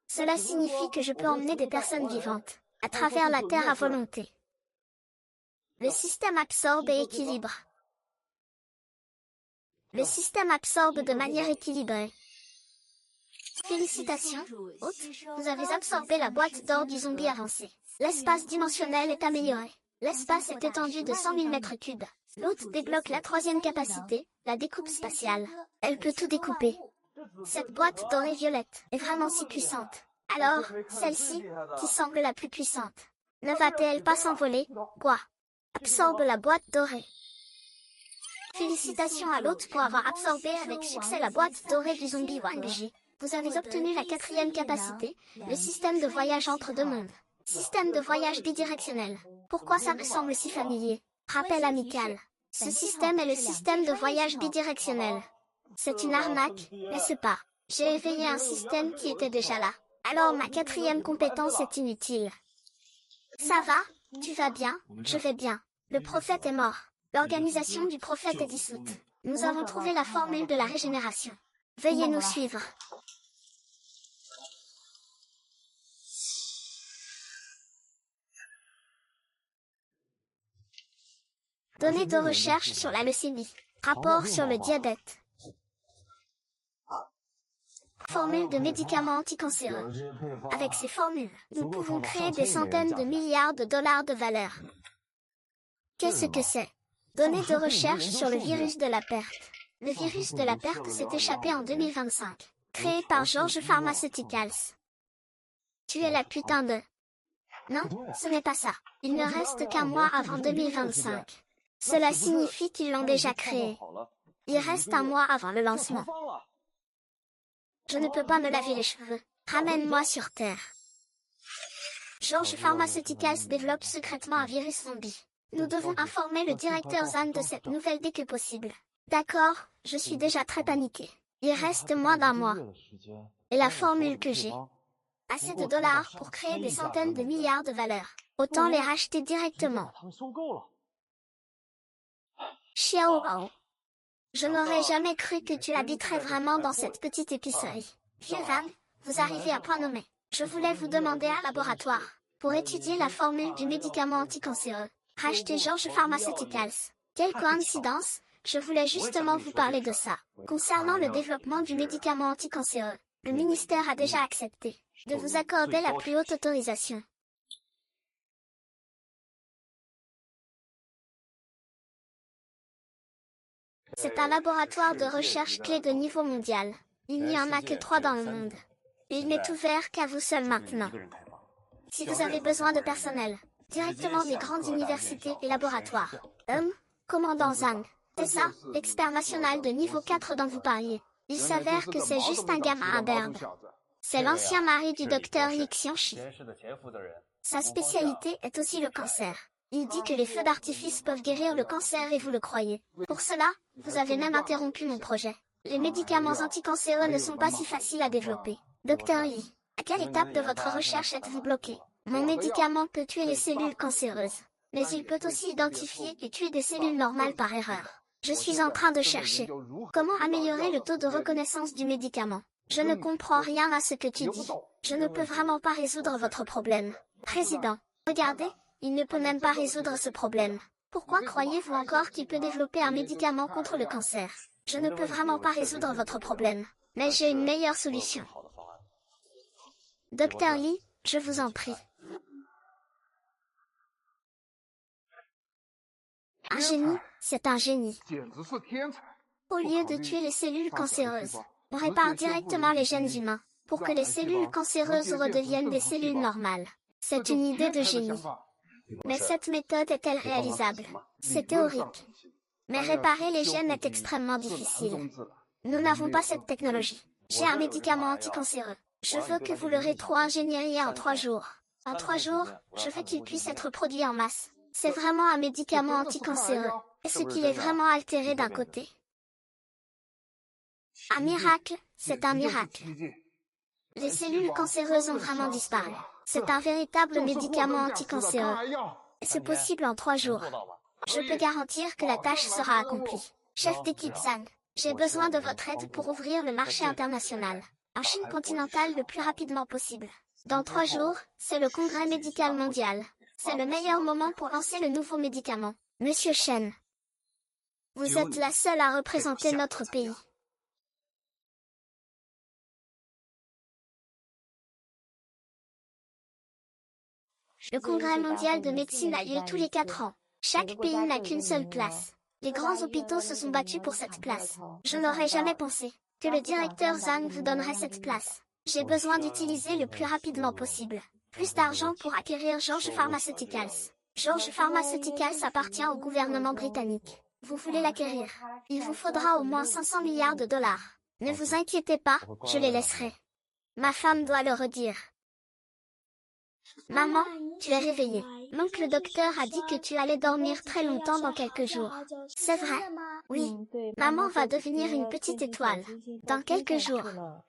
Cela signifie que je peux emmener des personnes vivantes à travers la Terre à volonté. Le système absorbe et équilibre. Le système absorbe de manière équilibrée. Félicitations, hôte, vous avez absorbé la boîte d'or du zombie avancé. L'espace dimensionnel est amélioré. L'espace est étendu de 100 000 mètres cubes. L'hôte débloque la troisième capacité, la découpe spatiale. Elle peut tout découper. Cette boîte dorée violette est vraiment si puissante. Alors, celle-ci, qui semble la plus puissante, ne va-t-elle pas s'envoler? Quoi? Absorbe la boîte dorée. Félicitations à l'hôte pour avoir absorbé avec succès la boîte dorée du zombie Wang-Ji. Vous avez obtenu la quatrième capacité, le système de voyage entre deux mondes. Système de voyage bidirectionnel. Pourquoi ça me semble si familier? Rappel amical. Ce système est le système de voyage bidirectionnel. C'est une arnaque, n'est-ce pas? J'ai éveillé un système qui était déjà là. Alors ma quatrième compétence est inutile. Ça va? Tu vas bien? Je vais bien. Le prophète est mort. L'organisation du prophète est dissoute. Nous avons trouvé la formule de la régénération. Veuillez nous suivre. Données de recherche sur la leucémie. Rapport sur le diabète. Formule de médicaments anticancéreux. Avec ces formules, nous pouvons créer des centaines de milliards de dollars de valeur. Qu'est-ce que c'est? Données de recherche sur le virus de la perte. Le virus de la perte s'est échappé en 2025. Créé par George Pharmaceuticals. Tu es la putain de... Non, ce n'est pas ça. Il ne reste qu'un mois avant 2025. Cela signifie qu'ils l'ont déjà créé. Il reste un mois avant le lancement. Je ne peux pas me laver les cheveux. Ramène-moi sur Terre. George Pharmaceuticals développe secrètement un virus zombie. Nous devons informer le directeur Zan de cette nouvelle dès que possible. D'accord, je suis déjà très paniqué. Il reste moins d'un mois. Et la formule que j'ai. Assez de dollars pour créer des centaines de milliards de valeurs. Autant les racheter directement. Xiao Bao. Je n'aurais jamais cru que tu habiterais vraiment dans cette petite épicerie. Vieux Van, vous arrivez à point nommé. Je voulais vous demander un laboratoire pour étudier la formule du médicament anticancéreux. Racheter George Pharmaceuticals. Quelle coïncidence, je voulais justement vous parler de ça. Concernant le développement du médicament anticancéreux, le ministère a déjà accepté de vous accorder la plus haute autorisation. C'est un laboratoire de recherche clé de niveau mondial. Il n'y en a que 3 dans le monde. Il n'est ouvert qu'à vous seul maintenant. Si vous avez besoin de personnel, directement des grandes universités et laboratoires. Commandant Zhang. C'est ça, l'expert national de niveau 4 dont vous parliez. Il s'avère que c'est juste un gamin imberbe. C'est l'ancien mari du docteur Li Xianxi. Sa spécialité est aussi le cancer. Il dit que les feux d'artifice peuvent guérir le cancer et vous le croyez. Pour cela, vous avez même interrompu mon projet. Les médicaments anticancéreux ne sont pas si faciles à développer. Docteur Li, à quelle étape de votre recherche êtes-vous bloqué? Mon médicament peut tuer les cellules cancéreuses. Mais il peut aussi identifier et tuer des cellules normales par erreur. Je suis en train de chercher comment améliorer le taux de reconnaissance du médicament. Je ne comprends rien à ce que tu dis. Je ne peux vraiment pas résoudre votre problème. Président, regardez, il ne peut même pas résoudre ce problème. Pourquoi croyez-vous encore qu'il peut développer un médicament contre le cancer? Je ne peux vraiment pas résoudre votre problème. Mais j'ai une meilleure solution. Docteur Lee, je vous en prie. Un génie, c'est un génie. Au lieu de tuer les cellules cancéreuses, on répare directement les gènes humains, pour que les cellules cancéreuses redeviennent des cellules normales. C'est une idée de génie. Mais cette méthode est-elle réalisable? C'est théorique. Mais réparer les gènes est extrêmement difficile. Nous n'avons pas cette technologie. J'ai un médicament anticancéreux. Je veux que vous le rétro-ingénieriez en 3 jours. En 3 jours, je veux qu'il puisse être produit en masse. C'est vraiment un médicament anticancéreux. Est-ce qu'il est vraiment altéré d'un côté? Un miracle, c'est un miracle. Les cellules cancéreuses ont vraiment disparu. C'est un véritable médicament anticancéreux. C'est possible en 3 jours. Je peux garantir que la tâche sera accomplie. Chef d'équipe Zhang, j'ai besoin de votre aide pour ouvrir le marché international, en Chine continentale le plus rapidement possible. Dans 3 jours, c'est le congrès médical mondial. C'est le meilleur moment pour lancer le nouveau médicament. Monsieur Chen, vous êtes la seule à représenter notre pays. Le congrès mondial de médecine a lieu tous les 4 ans. Chaque pays n'a qu'une seule place. Les grands hôpitaux se sont battus pour cette place. Je n'aurais jamais pensé que le directeur Zhang vous donnerait cette place. J'ai besoin d'utiliser le plus rapidement possible plus d'argent pour acquérir George Pharmaceuticals. George Pharmaceuticals appartient au gouvernement britannique. Vous voulez l'acquérir? Il vous faudra au moins 500 milliards de dollars. Ne vous inquiétez pas, je les laisserai. Ma femme doit le redire. Maman, tu es réveillée. L'oncle docteur a dit que tu allais dormir très longtemps dans quelques jours. C'est vrai? Oui. Maman va devenir une petite étoile. Dans quelques jours.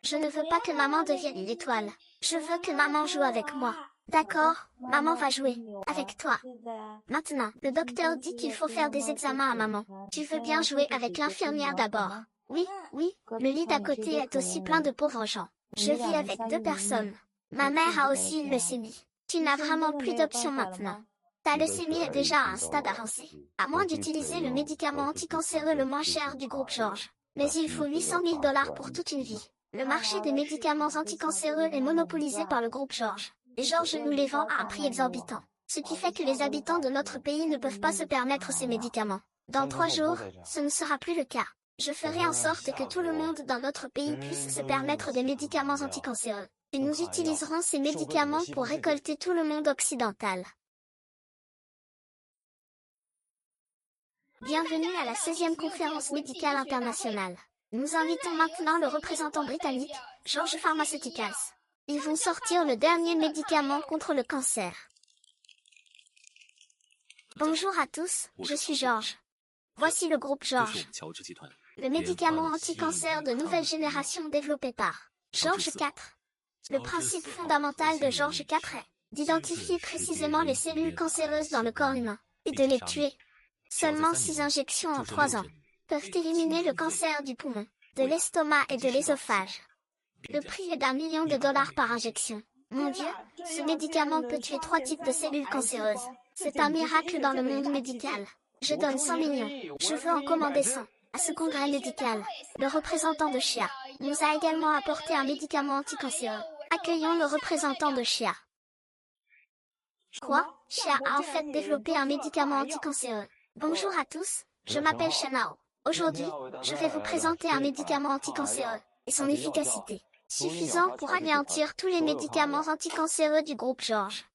Je ne veux pas que maman devienne une étoile. Je veux que maman joue avec moi. D'accord, maman va jouer avec toi. Maintenant, le docteur dit qu'il faut faire des examens à maman. Tu veux bien jouer avec l'infirmière d'abord? Oui, oui, le lit d'à côté est aussi plein de pauvres gens. Je vis avec 2 personnes. Ma mère a aussi une leucémie. Tu n'as vraiment plus d'options maintenant. Ta leucémie est déjà à un stade avancé. À moins d'utiliser le médicament anticancéreux le moins cher du groupe George. Mais il faut 800 000 dollars pour toute une vie. Le marché des médicaments anticancéreux est monopolisé par le groupe George. Et George nous les vend à un prix exorbitant. Ce qui fait que les habitants de notre pays ne peuvent pas se permettre ces médicaments. Dans 3 jours, ce ne sera plus le cas. Je ferai en sorte que tout le monde dans notre pays puisse se permettre des médicaments anticancéreux. Et nous utiliserons ces médicaments pour récolter tout le monde occidental. Bienvenue à la 16e conférence médicale internationale. Nous invitons maintenant le représentant britannique, George Pharmaceuticals. Ils vont sortir le dernier médicament contre le cancer. Bonjour à tous, je suis George. Voici le groupe George. Le médicament anti-cancer de nouvelle génération développé par George IV. Le principe fondamental de George IV est d'identifier précisément les cellules cancéreuses dans le corps humain et de les tuer. Seulement 6 injections en 3 ans peuvent éliminer le cancer du poumon, de l'estomac et de l'ésophage. Le prix est d'1 million de dollars par injection. Mon Dieu, ce médicament peut tuer 3 types de cellules cancéreuses. C'est un miracle dans le monde médical. Je donne 100 millions. Je veux en commander 100. À ce congrès médical, le représentant de Chia nous a également apporté un médicament anticancéreux. Accueillons le représentant de Chia. Quoi? Chia a en fait développé un médicament anticancéreux. Bonjour à tous, je m'appelle Shenao. Aujourd'hui, je vais vous présenter un médicament anticancéreux et son efficacité, suffisant pour anéantir tous les médicaments anticancéreux du groupe George.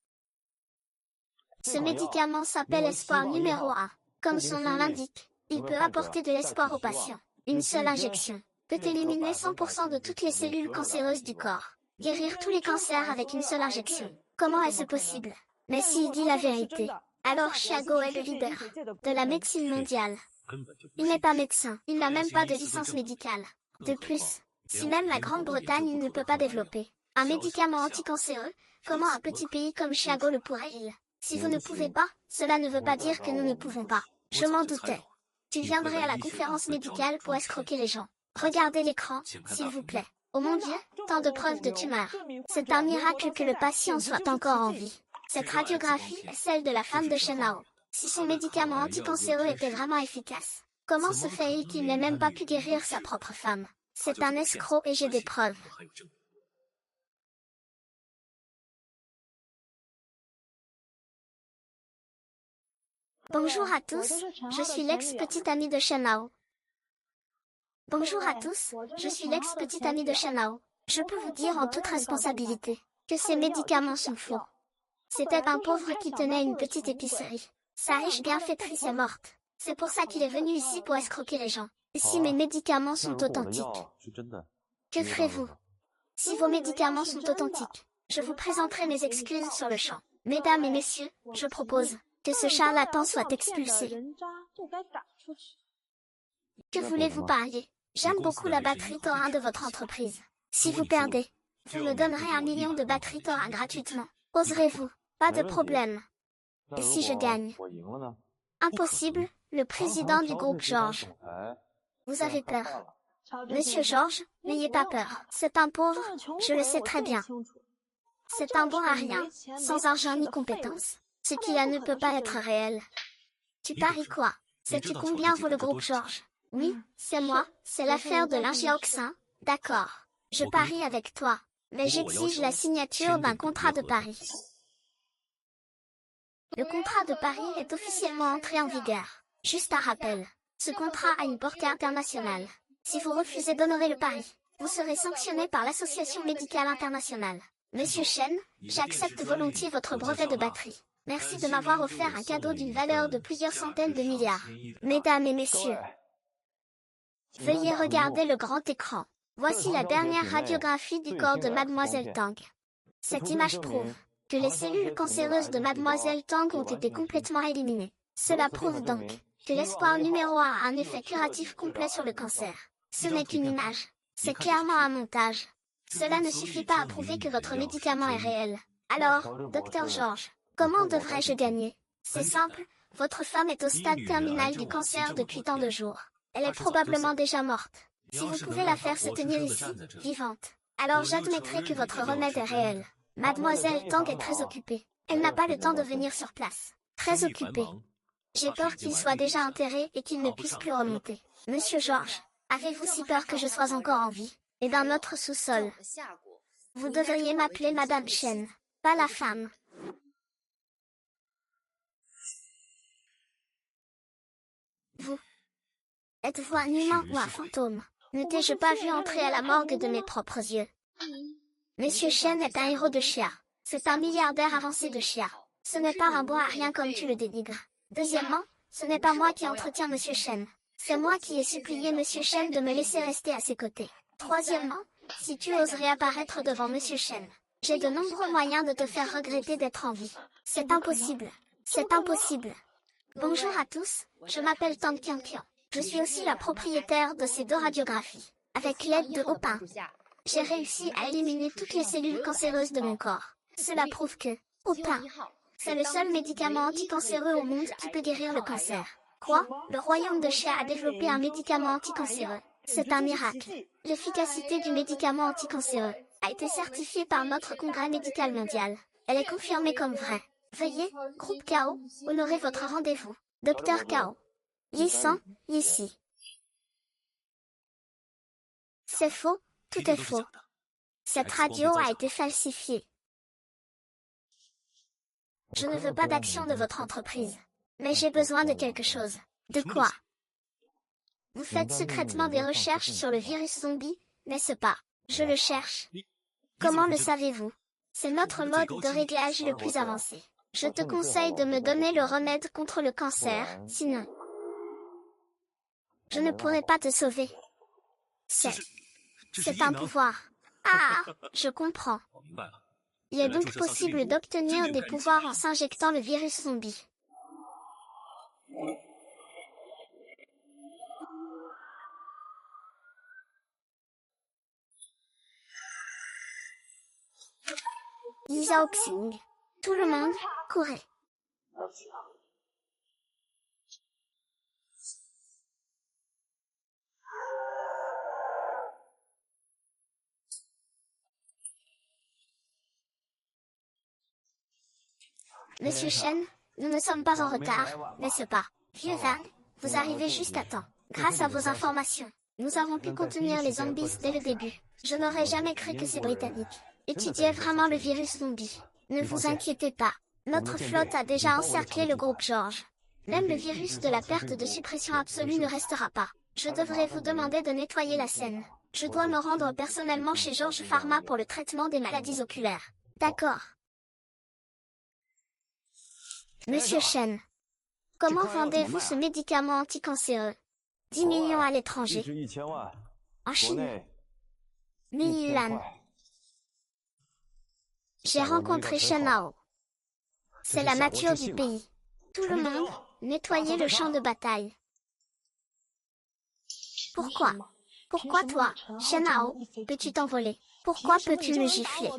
Ce médicament s'appelle Espoir numéro 1. Comme son nom l'indique, il peut apporter de l'espoir aux patients. Une seule injection peut éliminer 100% de toutes les cellules cancéreuses du corps. Guérir tous les cancers avec une seule injection. Comment est-ce possible? Mais s'il dit la vérité, alors Xiago est le leader de la médecine mondiale. Il n'est pas médecin, il n'a même pas de licence médicale. De plus, si même la Grande-Bretagne ne peut pas développer un médicament anticancéreux, comment un petit pays comme Xiago le pourrait-il? Si vous ne pouvez pas, cela ne veut pas dire que nous ne pouvons pas. Je m'en doutais. Tu viendrais à la conférence médicale pour escroquer les gens. Regardez l'écran, s'il vous plaît. Oh mon Dieu, tant de preuves de tumeurs. C'est un miracle que le patient soit encore en vie. Cette radiographie est celle de la femme de Shenao. Si son médicament anticancéreux était vraiment efficace, comment se fait-il qu'il n'ait même pas pu guérir sa propre femme? C'est un escroc et j'ai des preuves. Bonjour à tous, je suis l'ex-petite amie de Shenhao. Bonjour à tous, je suis l'ex-petite amie de Shenhao. Je peux vous dire en toute responsabilité que ces médicaments sont faux. C'était un pauvre qui tenait une petite épicerie. Sa riche bienfaitrice est morte. C'est pour ça qu'il est venu ici pour escroquer les gens. Et si mes médicaments sont authentiques, que ferez-vous? Si vos médicaments sont authentiques, je vous présenterai mes excuses sur le champ. Mesdames et messieurs, je propose que ce charlatan soit expulsé. Que voulez-vous parier? J'aime beaucoup la batterie Thorin de votre entreprise. Si vous perdez, vous me donnerez 1 million de batteries Thorin gratuitement. Oserez-vous? Pas de problème. Et si je gagne? Impossible, le président du groupe Georges. Vous avez peur. Monsieur Georges, n'ayez pas peur. C'est un pauvre, je le sais très bien. C'est un bon à rien, sans argent ni compétences. Ce qu'il a ne peut pas être réel. Tu paries quoi? Sais-tu combien vaut le groupe Georges? Oui, c'est moi, c'est l'affaire de l'ingéoxin. D'accord. Je parie avec toi, mais j'exige la signature d'un contrat de pari. Le contrat de pari est officiellement entré en vigueur. Juste un rappel. Ce contrat a une portée internationale. Si vous refusez d'honorer le pari, vous serez sanctionné par l'Association médicale internationale. Monsieur Chen, j'accepte volontiers votre brevet de batterie. Merci de m'avoir offert un cadeau d'une valeur de plusieurs centaines de milliards. Mesdames et messieurs, veuillez regarder le grand écran. Voici la dernière radiographie du corps de Mademoiselle Tang. Cette image prouve que les cellules cancéreuses de Mademoiselle Tang ont été complètement éliminées. Cela prouve donc que l'espoir numéro 1 a un effet curatif complet sur le cancer. Ce n'est qu'une image, c'est clairement un montage. Cela ne suffit pas à prouver que votre médicament est réel. Alors, docteur Georges, comment devrais-je gagner? C'est simple, votre femme est au stade terminal du cancer depuis tant de jours. Elle est probablement déjà morte. Si vous pouvez la faire se tenir ici, vivante, alors j'admettrai que votre remède est réel. Mademoiselle Tang est très occupée. Elle n'a pas le temps de venir sur place. Très occupée. J'ai peur qu'il soit déjà enterré et qu'il ne puisse plus remonter. Monsieur Georges, avez-vous si peur que je sois encore en vie? Et dans notre sous-sol. Vous devriez m'appeler Madame Chen, pas la femme. Vous. Êtes-vous un humain ou un fantôme? Ne t'ai-je pas vu entrer à la morgue de mes propres yeux? Monsieur Chen est un héros de Chia. C'est un milliardaire avancé de Chia. Ce n'est pas un bon à rien comme tu le dénigres. Deuxièmement, ce n'est pas moi qui entretiens Monsieur Chen. C'est moi qui ai supplié Monsieur Chen de me laisser rester à ses côtés. Troisièmement, si tu oserais apparaître devant Monsieur Chen, j'ai de nombreux moyens de te faire regretter d'être en vie. C'est impossible. C'est impossible. Bonjour à tous, je m'appelle Tang Tianqian. Je suis aussi la propriétaire de ces 2 radiographies. Avec l'aide de Hopin, j'ai réussi à éliminer toutes les cellules cancéreuses de mon corps. Cela prouve que, Hopin, c'est le seul médicament anticancéreux au monde qui peut guérir le cancer. Quoi? Le royaume de Chia a développé un médicament anticancéreux. C'est un miracle. L'efficacité du médicament anticancéreux a été certifiée par notre congrès médical mondial. Elle est confirmée comme vraie. Veuillez, groupe Kao, honorer votre rendez-vous. Docteur Kao. Yi-san, ici. C'est faux, tout est faux. Cette radio a été falsifiée. Je ne veux pas d'action de votre entreprise. Mais j'ai besoin de quelque chose. De quoi? Vous faites secrètement des recherches sur le virus zombie, n'est-ce pas? Je le cherche. Comment le savez-vous? C'est notre mode de réglage le plus avancé. Je te conseille de me donner le remède contre le cancer, sinon je ne pourrai pas te sauver. C'est un pouvoir. Ah, je comprends. Il est donc possible d'obtenir des pouvoirs en s'injectant le virus zombie. Li Xiaoxing. Tout le monde, courez. Monsieur Chen, nous ne sommes pas en retard, n'est-ce pas? Vieux Van, vous arrivez juste à temps, grâce à vos informations. Nous avons pu contenir les zombies dès le début. Je n'aurais jamais cru que ces Britanniques étudiaient vraiment le virus zombie. Ne vous inquiétez pas. Notre flotte a déjà encerclé le groupe George. Même le virus de la perte de suppression absolue ne restera pas. Je devrais vous demander de nettoyer la scène. Je dois me rendre personnellement chez George Pharma pour le traitement des maladies oculaires. D'accord. Monsieur Chen, comment vendez-vous ce médicament anticancéreux? 10 millions à l'étranger. En Chine. 1000 yuan. J'ai rencontré Shen Hao. C'est la nature du pays. Tout le monde, nettoyez le champ de bataille. Pourquoi? Pourquoi toi, Shen Hao, peux-tu t'envoler? Pourquoi peux-tu me gifler?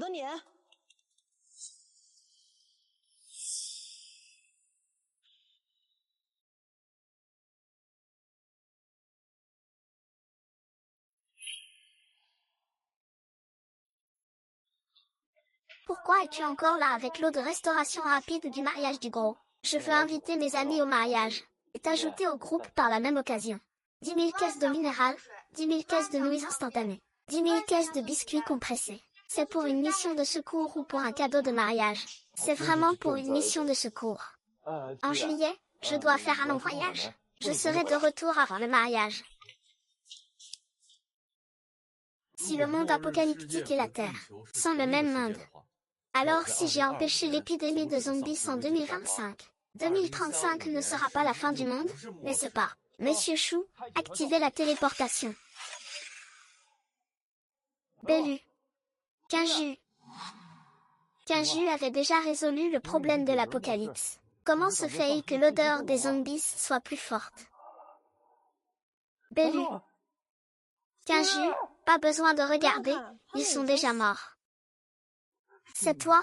Pourquoi es-tu encore là avec l'eau de restauration rapide du mariage du gros? Je veux inviter mes amis au mariage, et t'ajouter au groupe par la même occasion. 10 000 caisses de minéral, 10 000 caisses de nouilles instantanées, 10 000 caisses de biscuits compressés. C'est pour une mission de secours ou pour un cadeau de mariage? C'est vraiment pour une mission de secours. En juillet, je dois faire un long voyage. Je serai de retour avant le mariage. Si le monde apocalyptique et la Terre sont le même monde, alors si j'ai empêché l'épidémie de zombies en 2025, 2035 ne sera pas la fin du monde, n'est-ce pas? Monsieur Chou, activez la téléportation. Bellu. Quinju avait déjà résolu le problème de l'apocalypse. Comment se fait-il que l'odeur des zombies soit plus forte? Bellu. Quinju, pas besoin de regarder, ils sont déjà morts. C'est toi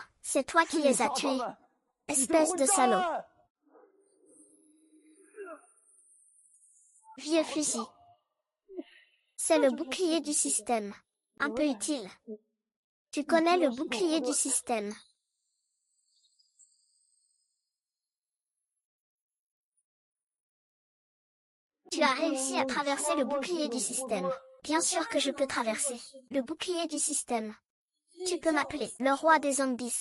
qui les as tués. Espèce de salaud. Vieux fusil. C'est le bouclier du système. Un peu utile. Tu connais le bouclier du système. Tu as réussi à traverser le bouclier du système. Bien sûr que je peux traverser le bouclier du système. Tu peux m'appeler le roi des zombies.